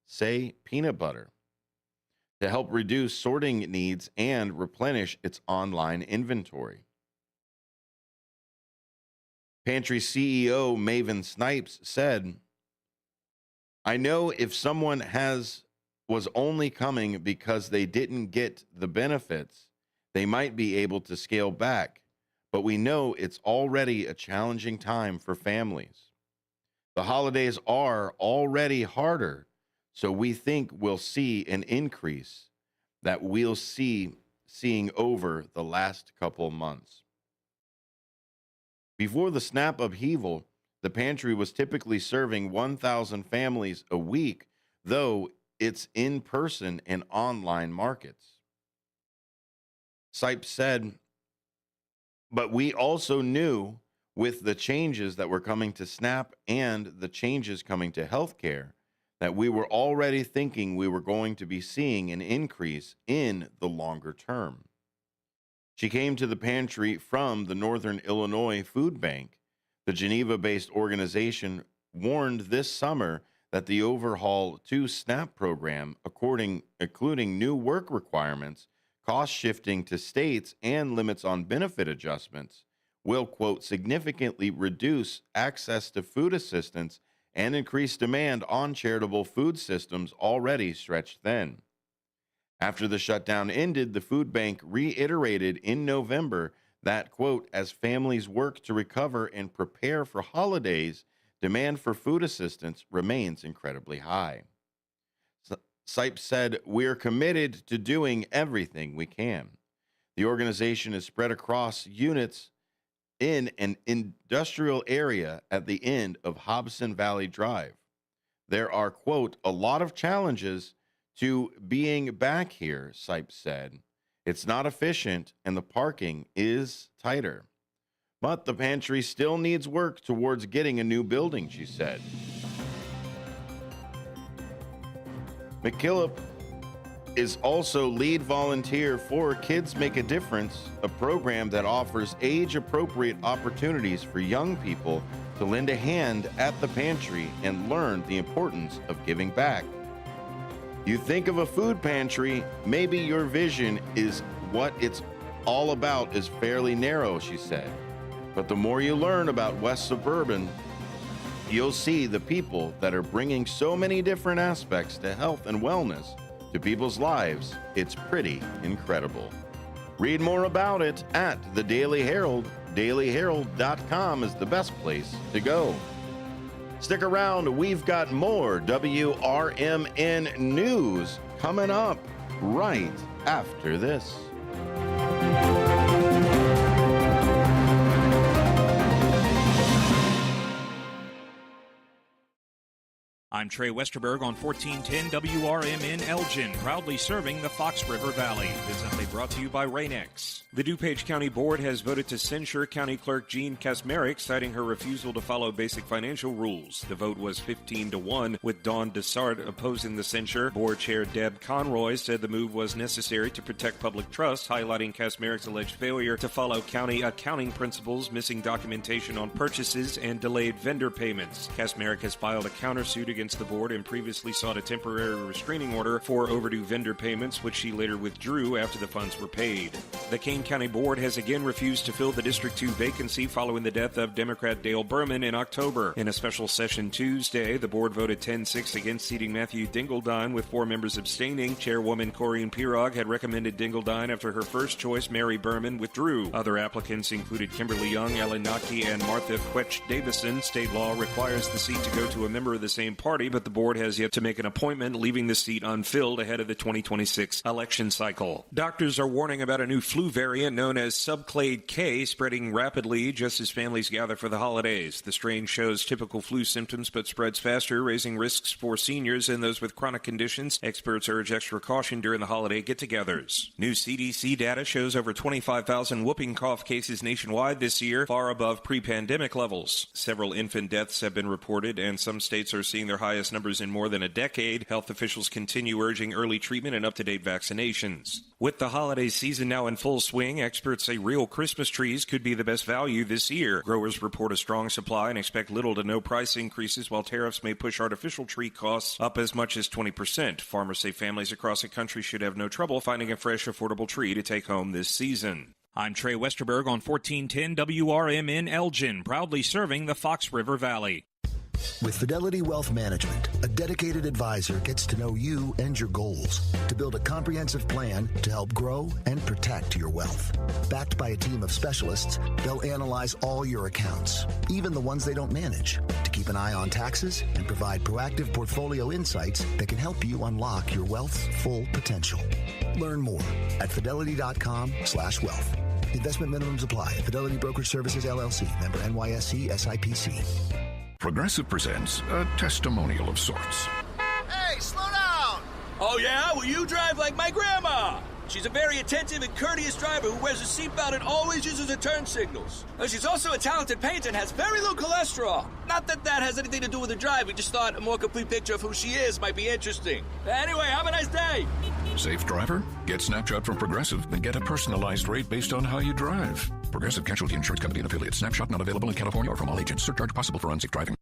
Speaker 2: say peanut butter, to help reduce sorting needs and replenish its online inventory. Pantry CEO Maven Snipes said, "I know if someone was only coming because they didn't get the benefits, they might be able to scale back, but we know it's already a challenging time for families. The holidays are already harder, so we think we'll see an increase that we'll seeing over the last couple months." Before the SNAP upheaval, the pantry was typically serving 1,000 families a week, though it's in-person and online markets. Sipes said, "But we also knew with the changes that were coming to SNAP and the changes coming to healthcare that we were already thinking we were going to be seeing an increase in the longer term." She came to the pantry from the Northern Illinois Food Bank. The Geneva-based organization warned this summer that the overhaul to SNAP program, including new work requirements, cost shifting to states, and limits on benefit adjustments, will, quote, significantly reduce access to food assistance and increase demand on charitable food systems already stretched thin. After the shutdown ended, the food bank reiterated in November that, quote, as families work to recover and prepare for holidays, demand for food assistance remains incredibly high. Sipes said, "We're committed to doing everything we can." The organization is spread across units in an industrial area at the end of Hobson Valley Drive. There are, quote, a lot of challenges to being back here, Sipes said. It's not efficient and the parking is tighter. But the pantry still needs work towards getting a new building, she said. McKillop is also lead volunteer for Kids Make a Difference, a program that offers age-appropriate opportunities for young people to lend a hand at the pantry and learn the importance of giving back. You think of a food pantry, maybe your vision is what it's all about is fairly narrow, she said. But the more you learn about West Suburban, you'll see the people that are bringing so many different aspects to health and wellness to people's lives. It's pretty incredible. Read more about it at the Daily Herald. DailyHerald.com is the best place to go. Stick around. We've got more WRMN news coming up right after this.
Speaker 4: I'm Trey Westerberg on 1410 WRMN Elgin, proudly serving the Fox River Valley. Presently brought to you by Rain-X. The DuPage County Board has voted to censure County Clerk Jean Kasmerick, citing her refusal to follow basic financial rules. The vote was 15-1, with Dawn Dessart opposing the censure. Board Chair Deb Conroy said the move was necessary to protect public trust, highlighting Kasmerick's alleged failure to follow county accounting principles, missing documentation on purchases, and delayed vendor payments. Kasmerick has filed a countersuit against the board and previously sought a temporary restraining order for overdue vendor payments, which she later withdrew after the funds were paid. The Kane County Board has again refused to fill the District 2 vacancy following the death of Democrat Dale Berman in October. In a special session Tuesday, the board voted 10-6 against seating Matthew Dingledine, with 4 members abstaining. Chairwoman Corrine Pirog had recommended Dingledine after her first choice, Mary Berman, withdrew. Other applicants included Kimberly Young, Ellen Naki, and Martha Quetch Davison. State law requires the seat to go to a member of the same party, but the board has yet to make an appointment, leaving the seat unfilled ahead of the 2026 election cycle. Doctors are warning about a new flu variant known as subclade K spreading rapidly just as families gather for the holidays. The strain shows typical flu symptoms but spreads faster, raising risks for seniors and those with chronic conditions. Experts urge extra caution during the holiday get-togethers. New CDC data shows over 25,000 whooping cough cases nationwide this year, far above pre-pandemic levels. Several infant deaths have been reported, and some states are seeing their highest numbers in more than a decade. Health officials continue urging early treatment and up-to-date vaccinations. With the holiday season now in full swing, experts say real Christmas trees could be the best value this year. Growers report a strong supply and expect little to no price increases, while tariffs may push artificial tree costs up as much as 20%. Farmers say families across the country should have no trouble finding a fresh, affordable tree to take home this season. I'm Trey Westerberg on 1410 WRMN Elgin, proudly serving the Fox River Valley.
Speaker 7: With Fidelity Wealth Management, a dedicated advisor gets to know you and your goals to build a comprehensive plan to help grow and protect your wealth. Backed by a team of specialists, they'll analyze all your accounts, even the ones they don't manage, to keep an eye on taxes and provide proactive portfolio insights that can help you unlock your wealth's full potential. Learn more at fidelity.com/wealth. Investment minimums apply. Fidelity Brokerage Services, LLC. Member NYSE SIPC.
Speaker 15: Progressive presents a testimonial of sorts.
Speaker 19: Hey, slow down!
Speaker 20: Oh, yeah? Well, you drive like my grandma. She's a very attentive and courteous driver who wears a seatbelt and always uses her turn signals. She's also a talented painter and has very low cholesterol. Not that that has anything to do with her drive. We just thought a more complete picture of who she is might be interesting. Anyway, have a nice day.
Speaker 15: Safe driver? Get Snapshot from Progressive and get a personalized rate based on how you drive. Progressive Casualty Insurance Company and affiliates. Snapshot not available in California or from all agents. Surcharge possible for unsafe driving.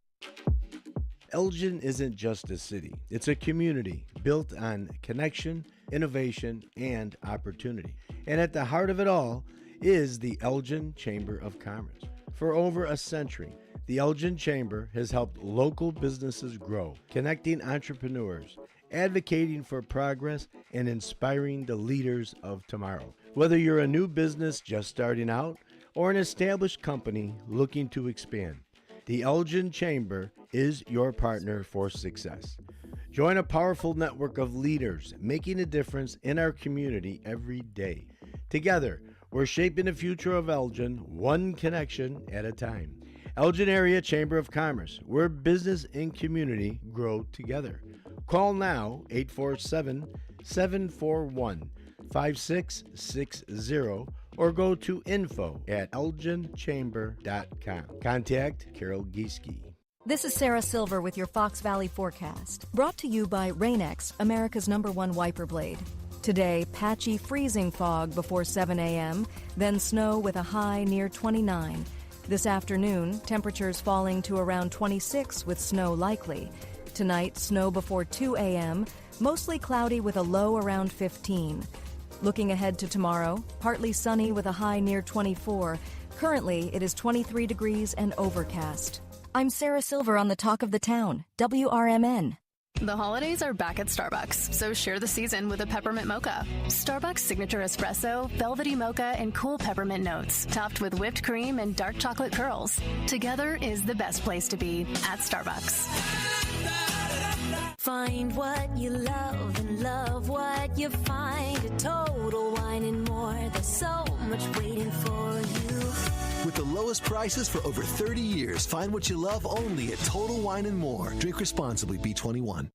Speaker 21: Elgin isn't just a city. It's a community built on connection, innovation, and opportunity. And at the heart of it all is the Elgin Chamber of Commerce. For over a century, the Elgin Chamber has helped local businesses grow, connecting entrepreneurs, advocating for progress, and inspiring the leaders of tomorrow. Whether you're a new business just starting out or an established company looking to expand, the Elgin Chamber is your partner for success. Join a powerful network of leaders making a difference in our community every day. Together, we're shaping the future of Elgin one connection at a time. Elgin Area Chamber of Commerce, where business and community grow together. Call now, 847-741-5660, or go to info@elginchamber.com. Contact Carol Gieske.
Speaker 27: This is Sarah Silver with your Fox Valley forecast, brought to you by Rain-X, America's #1 wiper blade. Today, patchy freezing fog before 7 a.m., then snow with a high near 29. This afternoon, temperatures falling to around 26 with snow likely. Tonight, snow before 2 a.m., mostly cloudy with a low around 15. Looking ahead to tomorrow, partly sunny with a high near 24. Currently, it is 23 degrees and overcast. I'm Sarah Silver on the Talk of the Town, WRMN.
Speaker 25: The holidays are back at Starbucks, so share the season with a peppermint mocha. Starbucks signature espresso, velvety mocha, and cool peppermint notes, topped with whipped cream and dark chocolate curls. Together is the best place to be at Starbucks.
Speaker 28: Find what you love and love what you find. A Total Wine and More. There's so much waiting for you.
Speaker 3: With the lowest prices for over 30 years, find what you love only at Total Wine & More. Drink responsibly, B21.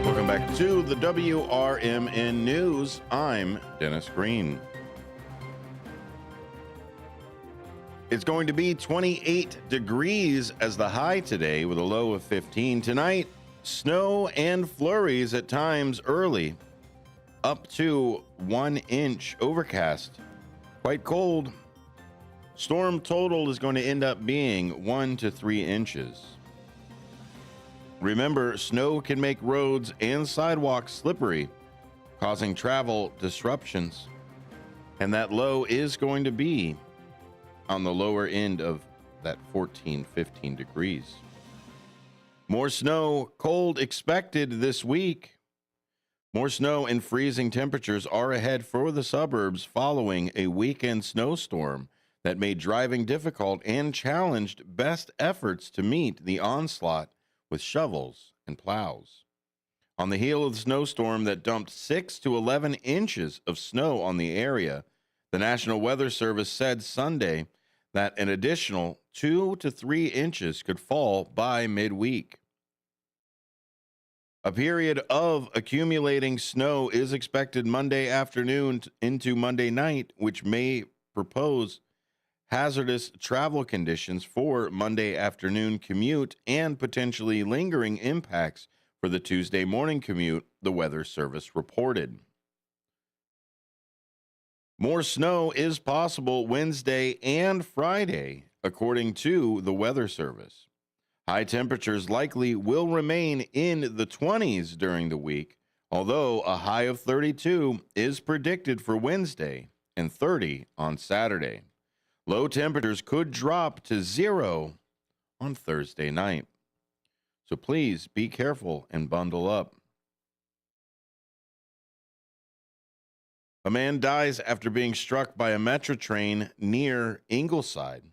Speaker 2: Welcome back to the WRMN News. I'm Dennis Green. It's going to be 28 degrees as the high today with a low of 15. Tonight, snow and flurries at times early, up to 1 inch overcast. Quite cold. Storm total is going to end up being 1 to 3 inches. Remember, snow can make roads and sidewalks slippery, causing travel disruptions. And that low is going to be on the lower end of that 14, 15 degrees. More snow, cold expected this week. More snow and freezing temperatures are ahead for the suburbs following a weekend snowstorm that made driving difficult and challenged best efforts to meet the onslaught with shovels and plows. On the heel of the snowstorm that dumped 6 to 11 inches of snow on the area, the National Weather Service said Sunday that an additional 2 to 3 inches could fall by midweek. A period of accumulating snow is expected Monday afternoon into Monday night, which may propose hazardous travel conditions for Monday afternoon commute and potentially lingering impacts for the Tuesday morning commute, the Weather Service reported. More snow is possible Wednesday and Friday, according to the Weather Service. High temperatures likely will remain in the 20s during the week, although a high of 32 is predicted for Wednesday and 30 on Saturday. Low temperatures could drop to 0 on Thursday night. So please be careful and bundle up. A man dies after being struck by a metro train near Ingleside.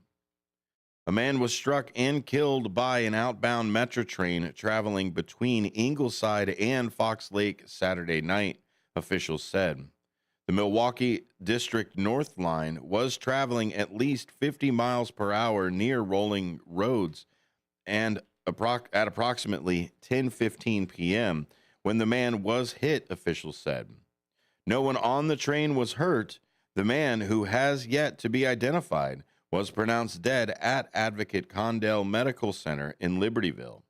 Speaker 2: A man was struck and killed by an outbound metro train traveling between Ingleside and Fox Lake Saturday night, officials said. The Milwaukee District North Line was traveling at least 50 miles per hour near rolling roads and at approximately 10:15 p.m. when the man was hit, officials said. No one on the train was hurt. The man, who has yet to be identified, was pronounced dead at Advocate Condell Medical Center in Libertyville.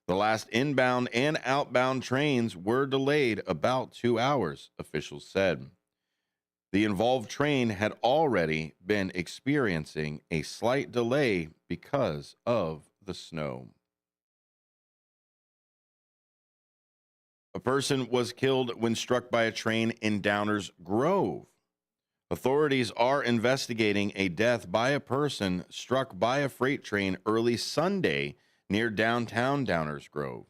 Speaker 2: The last inbound and outbound trains were delayed about 2 hours, officials said. The involved train had already been experiencing a slight delay because of the snow. A person was killed when struck by a train in Downers Grove. Authorities are investigating a death by a person struck by a freight train early Sunday near downtown Downers Grove.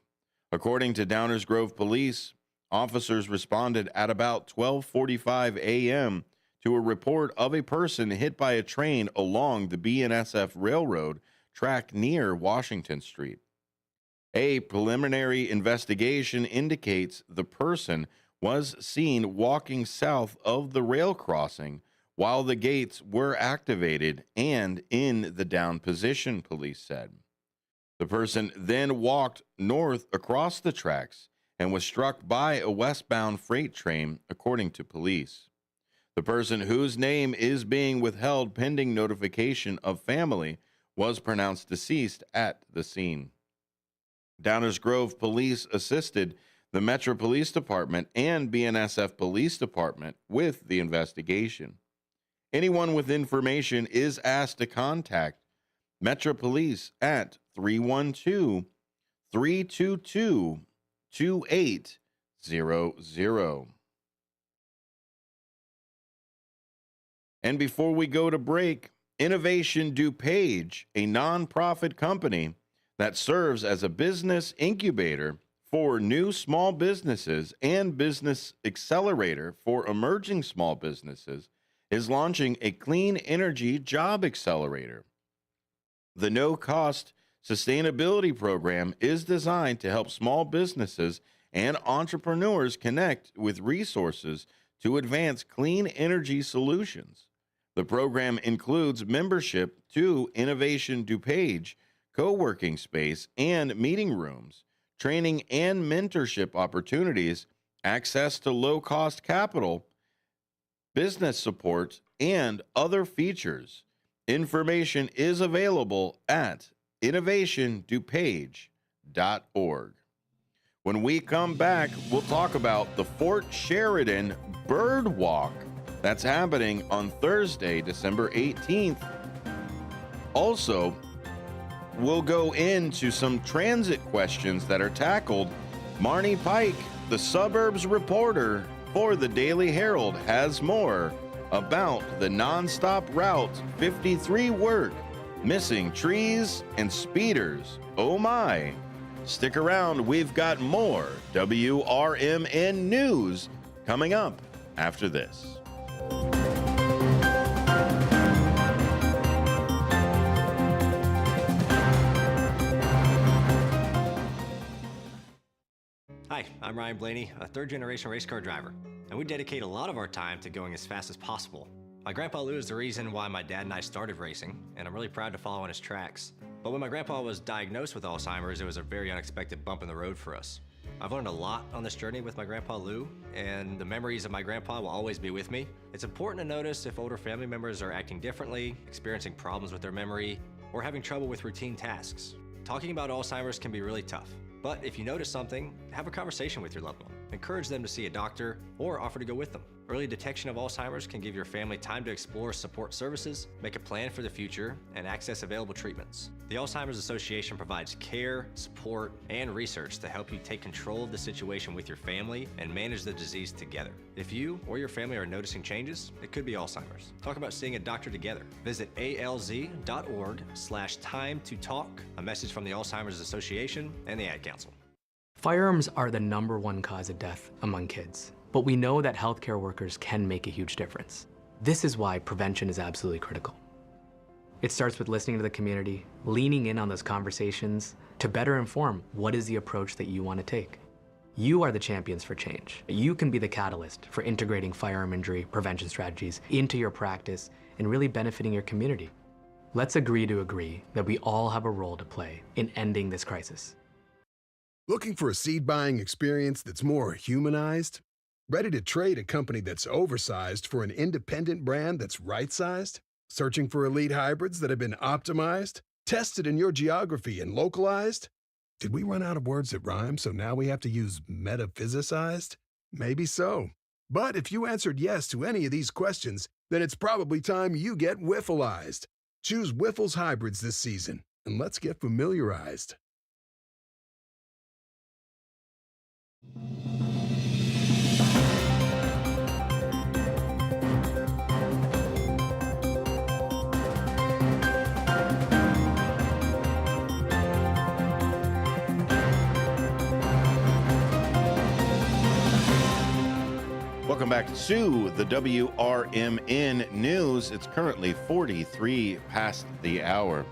Speaker 2: According to Downers Grove Police, officers responded at about 12:45 a.m. to a report of a person hit by a train along the BNSF Railroad track near Washington Street. A preliminary investigation indicates the person was seen walking south of the rail crossing while the gates were activated and in the down position, police said. The person then walked north across the tracks and was struck by a westbound freight train, according to police. The person, whose name is being withheld pending notification of family, was pronounced deceased at the scene. Downers Grove Police assisted the Metro Police Department and BNSF Police Department with the investigation. Anyone with information is asked to contact Metro Police at 312-322-2800. And before we go to break, Innovation DuPage, a nonprofit company that serves as a business incubator for new small businesses and Business Accelerator for emerging small businesses is launching a clean energy job accelerator. The no-cost sustainability program is designed to help small businesses and entrepreneurs connect with resources to advance clean energy solutions. The program includes membership to Innovation DuPage, co-working space and meeting rooms, training and mentorship opportunities, access to low-cost capital, business support, and other features. Information is available at innovationdupage.org. When we come back, we'll talk about the Fort Sheridan Bird Walk that's happening on Thursday, December 18th. Also, we'll go into some transit questions that are tackled. Marnie Pike, the suburbs reporter for the Daily Herald, has more about the nonstop Route 53 work, missing trees and speeders. Oh my. Stick around, we've got more WRMN news coming up after this.
Speaker 5: Hi, I'm Ryan Blaney, a third-generation race car driver, and we dedicate a lot of our time to going as fast as possible. My grandpa Lou is the reason why my dad and I started racing, and I'm really proud to follow in his tracks. But when my grandpa was diagnosed with Alzheimer's, it was a very unexpected bump in the road for us. I've learned a lot on this journey with my grandpa Lou, and the memories of my grandpa will always be with me. It's important to notice if older family members are acting differently, experiencing problems with their memory, or having trouble with routine tasks. Talking about Alzheimer's can be really tough. But if you notice something, have a conversation with your loved one. Encourage them to see a doctor or offer to go with them. Early detection of Alzheimer's can give your family time to explore support services, make a plan for the future, and access available treatments. The Alzheimer's Association provides care, support, and research to help you take control of the situation with your family and manage the disease together. If you or your family are noticing changes, it could be Alzheimer's. Talk about seeing a doctor together. Visit alz.org/time to talk. A message from the Alzheimer's Association and the Ad Council.
Speaker 6: Firearms are the #1 cause of death among kids, but we know that healthcare workers can make a huge difference. This is why prevention is absolutely critical. It starts with listening to the community, leaning in on those conversations to better inform what is the approach that you want to take. You are the champions for change. You can be the catalyst for integrating firearm injury prevention strategies into your practice and really benefiting your community. Let's agree to agree that we all have a role to play in ending this crisis.
Speaker 9: Looking for a seed buying experience that's more humanized? Ready to trade a company that's oversized for an independent brand that's right-sized? Searching for elite hybrids that have been optimized, tested in your geography, and localized? Did we run out of words that rhyme, so now we have to use metaphysicized? Maybe so. But if you answered yes to any of these questions, then it's probably time you get Wiffleized. Choose Wiffles hybrids this season, and let's get familiarized.
Speaker 2: Welcome back to the WRMN News. It's currently 43 past the hour.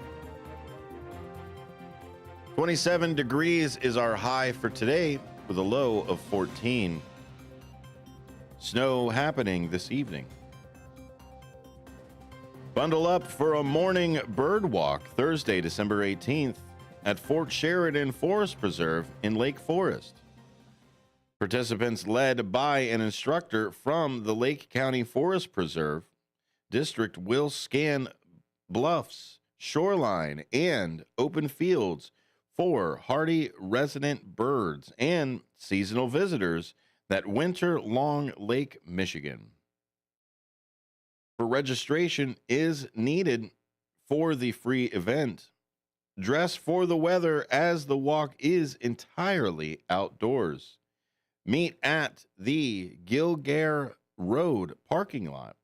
Speaker 2: 27 degrees is our high for today with a low of 14. Snow happening this evening. Bundle up for a morning bird walk Thursday, December 18th at Fort Sheridan Forest Preserve in Lake Forest. Participants led by an instructor from the Lake County Forest Preserve District will scan bluffs, shoreline, and open fields for hardy resident birds and seasonal visitors that winter along Lake Michigan. For registration is needed for the free event. Dress for the weather as the walk is entirely outdoors. Meet at the Gilgare Road parking lot.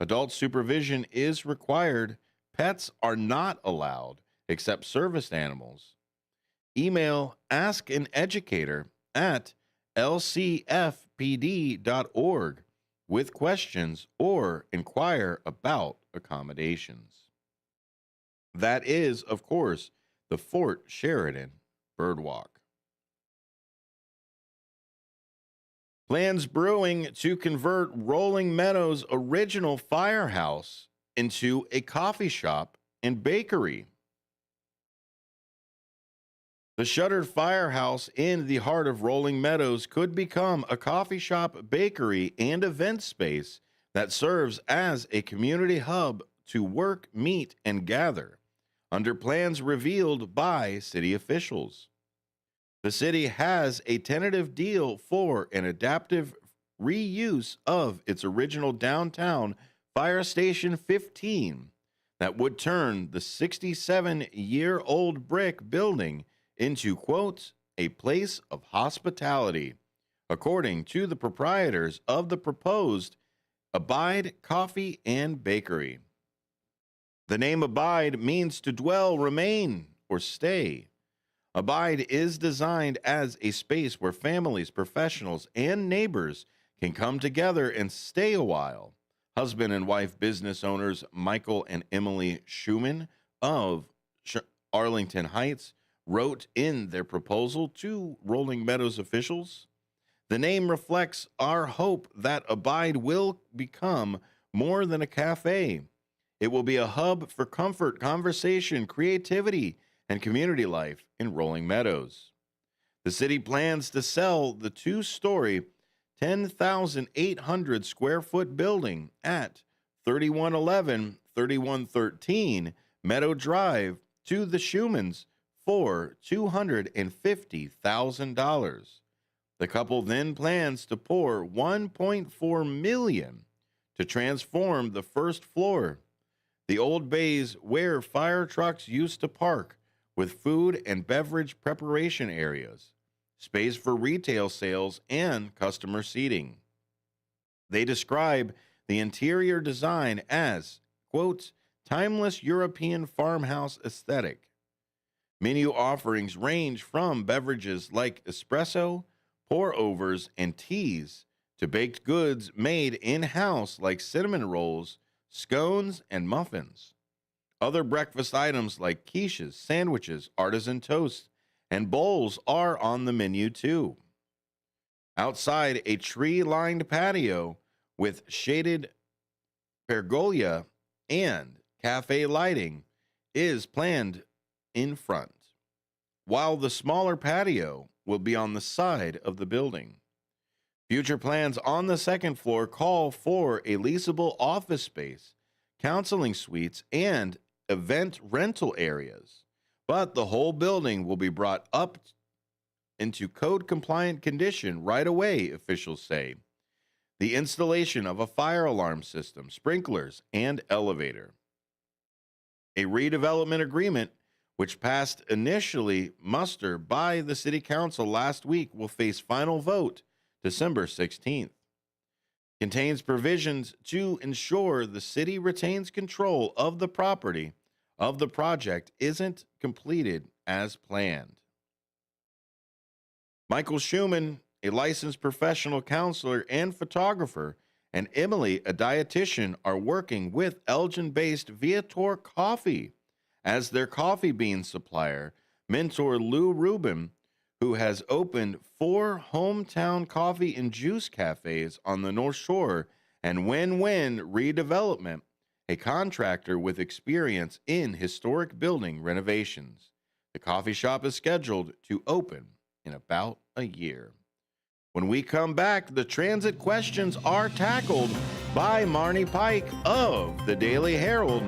Speaker 2: Adult supervision is required. Pets are not allowed except service animals. Email askaneducator@lcfpd.org with questions or inquire about accommodations. That is, of course, the Fort Sheridan Birdwalk. Plans brewing to convert Rolling Meadows' original firehouse into a coffee shop and bakery. The shuttered firehouse in the heart of Rolling Meadows could become a coffee shop, bakery, and event space that serves as a community hub to work, meet, and gather, under plans revealed by city officials. The city has a tentative deal for an adaptive reuse of its original downtown Fire Station 15 that would turn the 67-year-old brick building into, quote, a place of hospitality, according to the proprietors of the proposed Abide Coffee and Bakery. The name Abide means to dwell, remain, or stay. Abide is designed as a space where families, professionals, and neighbors can come together and stay a while. Husband and wife business owners Michael and Emily Schumann of Arlington Heights wrote in their proposal to Rolling Meadows officials. The name reflects our hope that Abide will become more than a cafe. It will be a hub for comfort, conversation, creativity, and community life in Rolling Meadows. The city plans to sell the two-story, 10,800 square foot building at 3111, 3113 Meadow Drive to the Schumanns for $250,000. The couple then plans to pour $1.4 million to transform the first floor, the old bays where fire trucks used to park, with food and beverage preparation areas, space for retail sales, and customer seating. They describe the interior design as, quote, timeless European farmhouse aesthetic. Menu offerings range from beverages like espresso, pour-overs, and teas to baked goods made in-house like cinnamon rolls, scones, and muffins. Other breakfast items like quiches, sandwiches, artisan toast, and bowls are on the menu too. Outside, a tree-lined patio with shaded pergola and cafe lighting is planned in front, while the smaller patio will be on the side of the building. Future plans on the second floor call for a leasable office space, counseling suites, and event rental areas, but the whole building will be brought up into code-compliant condition right away, officials say. The installation of a fire alarm system, sprinklers, and elevator. A redevelopment agreement, which passed initially muster by the City Council last week, will face final vote December 16th. Contains provisions to ensure the city retains control of the property of the project isn't completed as planned. Michael Schumann, a licensed professional counselor and photographer, and Emily, a dietitian, are working with Elgin-based Viator Coffee as their coffee bean supplier. Mentor Lou Rubin, who has opened 4 hometown coffee and juice cafes on the North Shore, and Win-Win Redevelopment, a contractor with experience in historic building renovations. The coffee shop is scheduled to open in about a year. When we come back, the transit questions are tackled by Marnie Pike of the Daily Herald.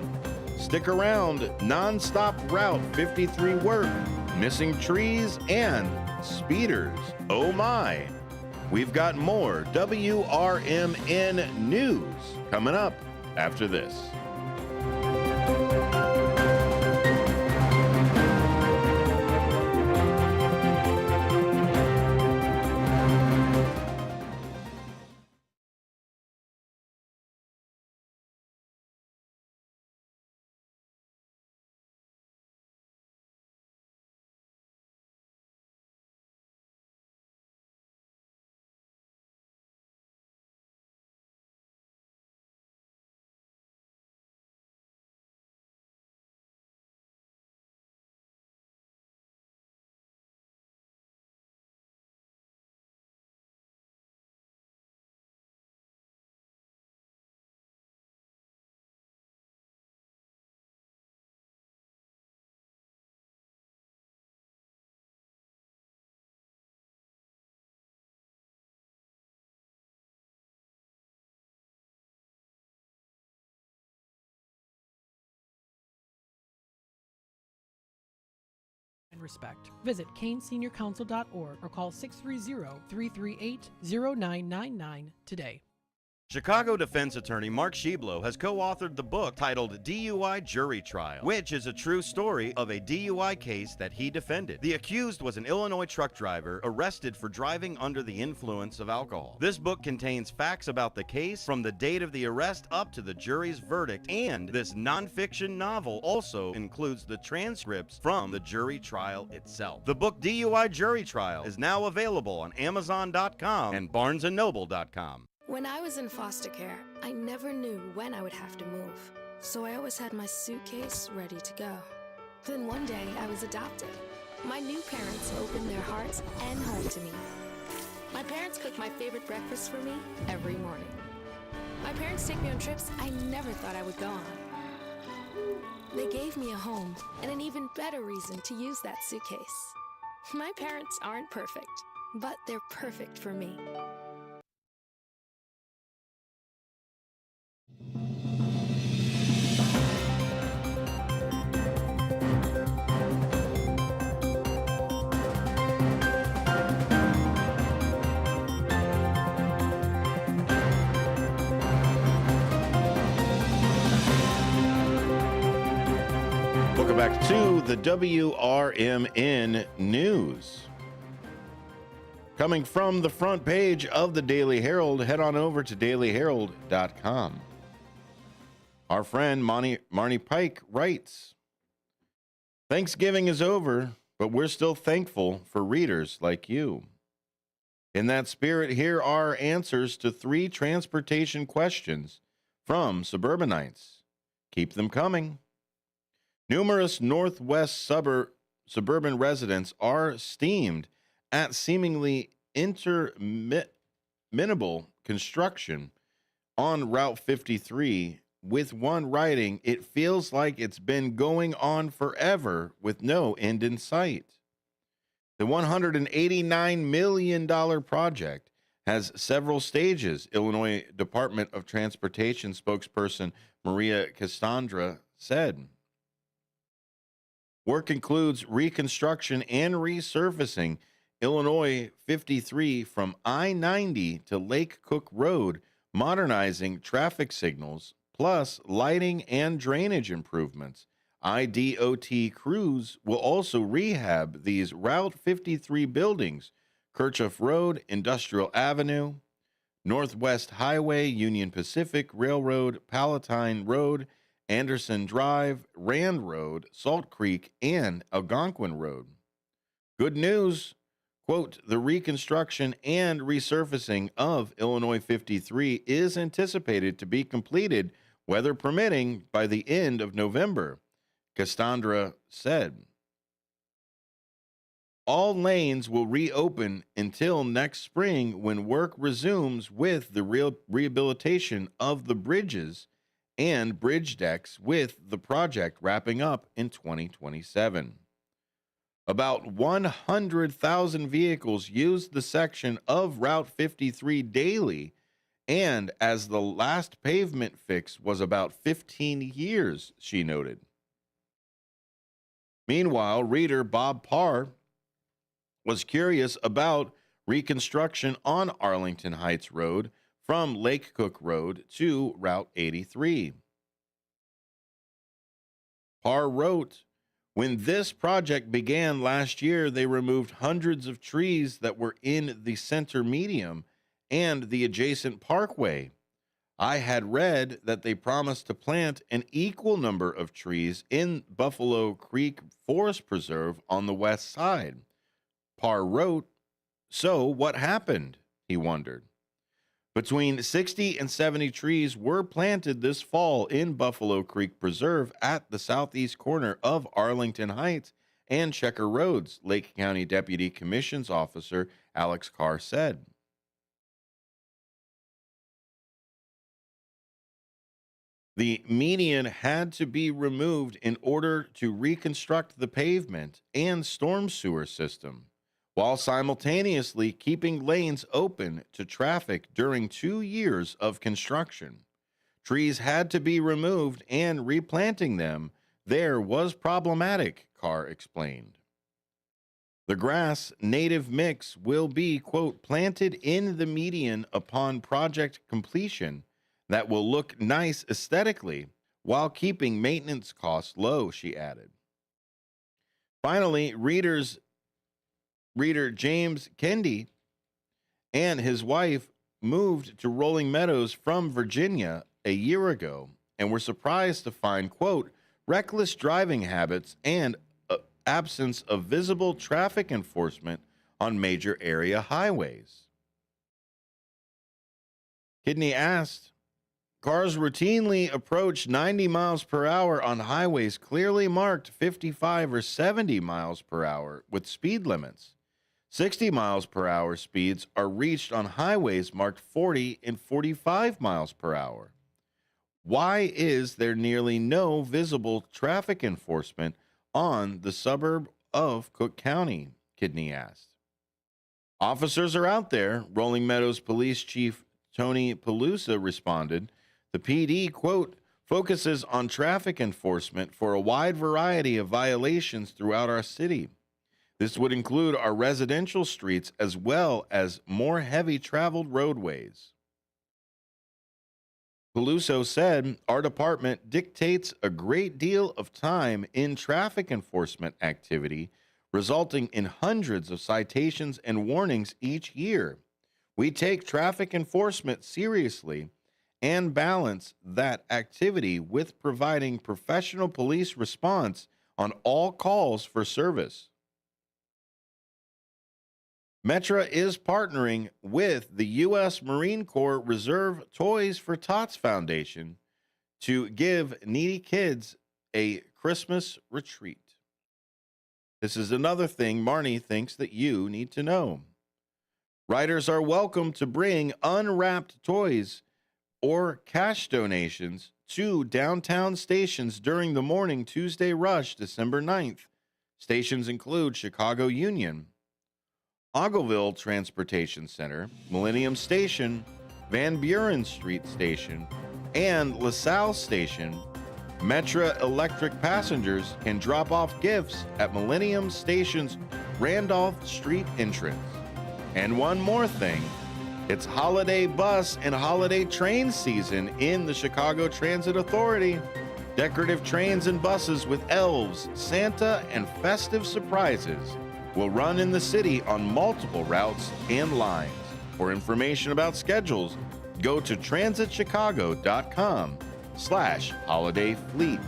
Speaker 2: Stick around. Nonstop Route 53 work, missing trees, and speeders. Oh my. We've got more WRMN news coming up after this.
Speaker 1: respect. Visit caneseniorcouncil.org or call 630-338-0999 today.
Speaker 2: Chicago defense attorney Mark Sheblow has co-authored the book titled DUI Jury Trial, which is a true story of a DUI case that he defended. The accused was an Illinois truck driver arrested for driving under the influence of alcohol. This book contains facts about the case from the date of the arrest up to the jury's verdict, and this nonfiction novel also includes the transcripts from the jury trial itself. The book DUI Jury Trial is now available on Amazon.com and BarnesandNoble.com.
Speaker 28: When I was in foster care, I never knew when I would have to move, so I always had my suitcase ready to go. Then one day, I was adopted. My new parents opened their hearts and home to me. My parents cook my favorite breakfast for me every morning. My parents take me on trips I never thought I would go on. They gave me a home and an even better reason to use that suitcase. My parents aren't perfect, but they're perfect for me.
Speaker 2: Welcome back to the WRMN News. Coming from the front page of the Daily Herald, head on over to dailyherald.com. Our friend Marnie Pike writes, Thanksgiving is over, but we're still thankful for readers like you. In that spirit, here are answers to 3 transportation questions from suburbanites. Keep them coming. Numerous northwest suburban residents are steamed at seemingly interminable construction on Route 53, with one writing, "It feels like it's been going on forever with no end in sight." The $189 million project has several stages, Illinois Department of Transportation spokesperson Maria Cassandra said. Work includes reconstruction and resurfacing Illinois 53 from I-90 to Lake Cook Road, modernizing traffic signals, plus lighting and drainage improvements. IDOT crews will also rehab these Route 53 buildings: Kirchhoff Road, Industrial Avenue, Northwest Highway, Union Pacific Railroad, Palatine Road, Anderson Drive, Rand Road, Salt Creek, and Algonquin Road. Good news, quote, the reconstruction and resurfacing of Illinois 53 is anticipated to be completed, weather permitting, by the end of November, Cassandra said. All lanes will reopen until next spring when work resumes with the rehabilitation of the bridges and bridge decks, with the project wrapping up in 2027. About 100,000 vehicles use the section of Route 53 daily, and as the last pavement fix was about 15 years, she noted. Meanwhile, reader Bob Parr was curious about reconstruction on Arlington Heights Road from Lake Cook Road to Route 83. Parr wrote, when this project began last year, they removed hundreds of trees that were in the center medium and the adjacent parkway. I had read that they promised to plant an equal number of trees in Buffalo Creek Forest Preserve on the west side. Parr wrote, so what happened? He wondered. Between 60 and 70 trees were planted this fall in Buffalo Creek Preserve at the southeast corner of Arlington Heights and Checker Roads, Lake County Deputy Commissions Officer Alex Carr said. The median had to be removed in order to reconstruct the pavement and storm sewer system, while simultaneously keeping lanes open to traffic during 2 years of construction. Trees had to be removed, and replanting them there was problematic, Carr explained. The grass native mix will be, quote, planted in the median upon project completion that will look nice aesthetically while keeping maintenance costs low, she added. Finally, reader James Kendi and his wife moved to Rolling Meadows from Virginia a year ago and were surprised to find, quote, reckless driving habits and absence of visible traffic enforcement on major area highways. Kidney asked, cars routinely approach 90 miles per hour on highways clearly marked 55 or 70 miles per hour with speed limits. 60 miles per hour speeds are reached on highways marked 40 and 45 miles per hour. Why is there nearly no visible traffic enforcement on the suburb of Cook County? Kidney asked. Officers are out there, Rolling Meadows Police Chief Tony Pelusa responded. The PD, quote, focuses on traffic enforcement for a wide variety of violations throughout our city. This would include our residential streets as well as more heavy traveled roadways. Peluso said, our department dictates a great deal of time in traffic enforcement activity, resulting in hundreds of citations and warnings each year. We take traffic enforcement seriously and balance that activity with providing professional police response on all calls for service. Metra is partnering with the U.S. Marine Corps Reserve Toys for Tots Foundation to give needy kids a Christmas retreat. This is another thing Marnie thinks that you need to know. Riders are welcome to bring unwrapped toys or cash donations to downtown stations during the morning Tuesday rush, December 9th. Stations include Chicago Union, Ogilville Transportation Center, Millennium Station, Van Buren Street Station, and LaSalle Station. Metra Electric passengers can drop off gifts at Millennium Station's Randolph Street entrance. And one more thing, it's holiday bus and holiday train season in the Chicago Transit Authority. Decorative trains and buses with elves, Santa, and festive surprises will run in the city on multiple routes and lines. For information about schedules, go to transitchicago.com/holiday fleet.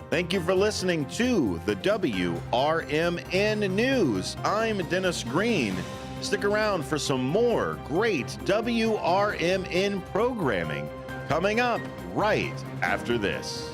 Speaker 2: Thank you for listening to the WRMN News. I'm Dennis Green. Stick around for some more great WRMN programming coming up right after this.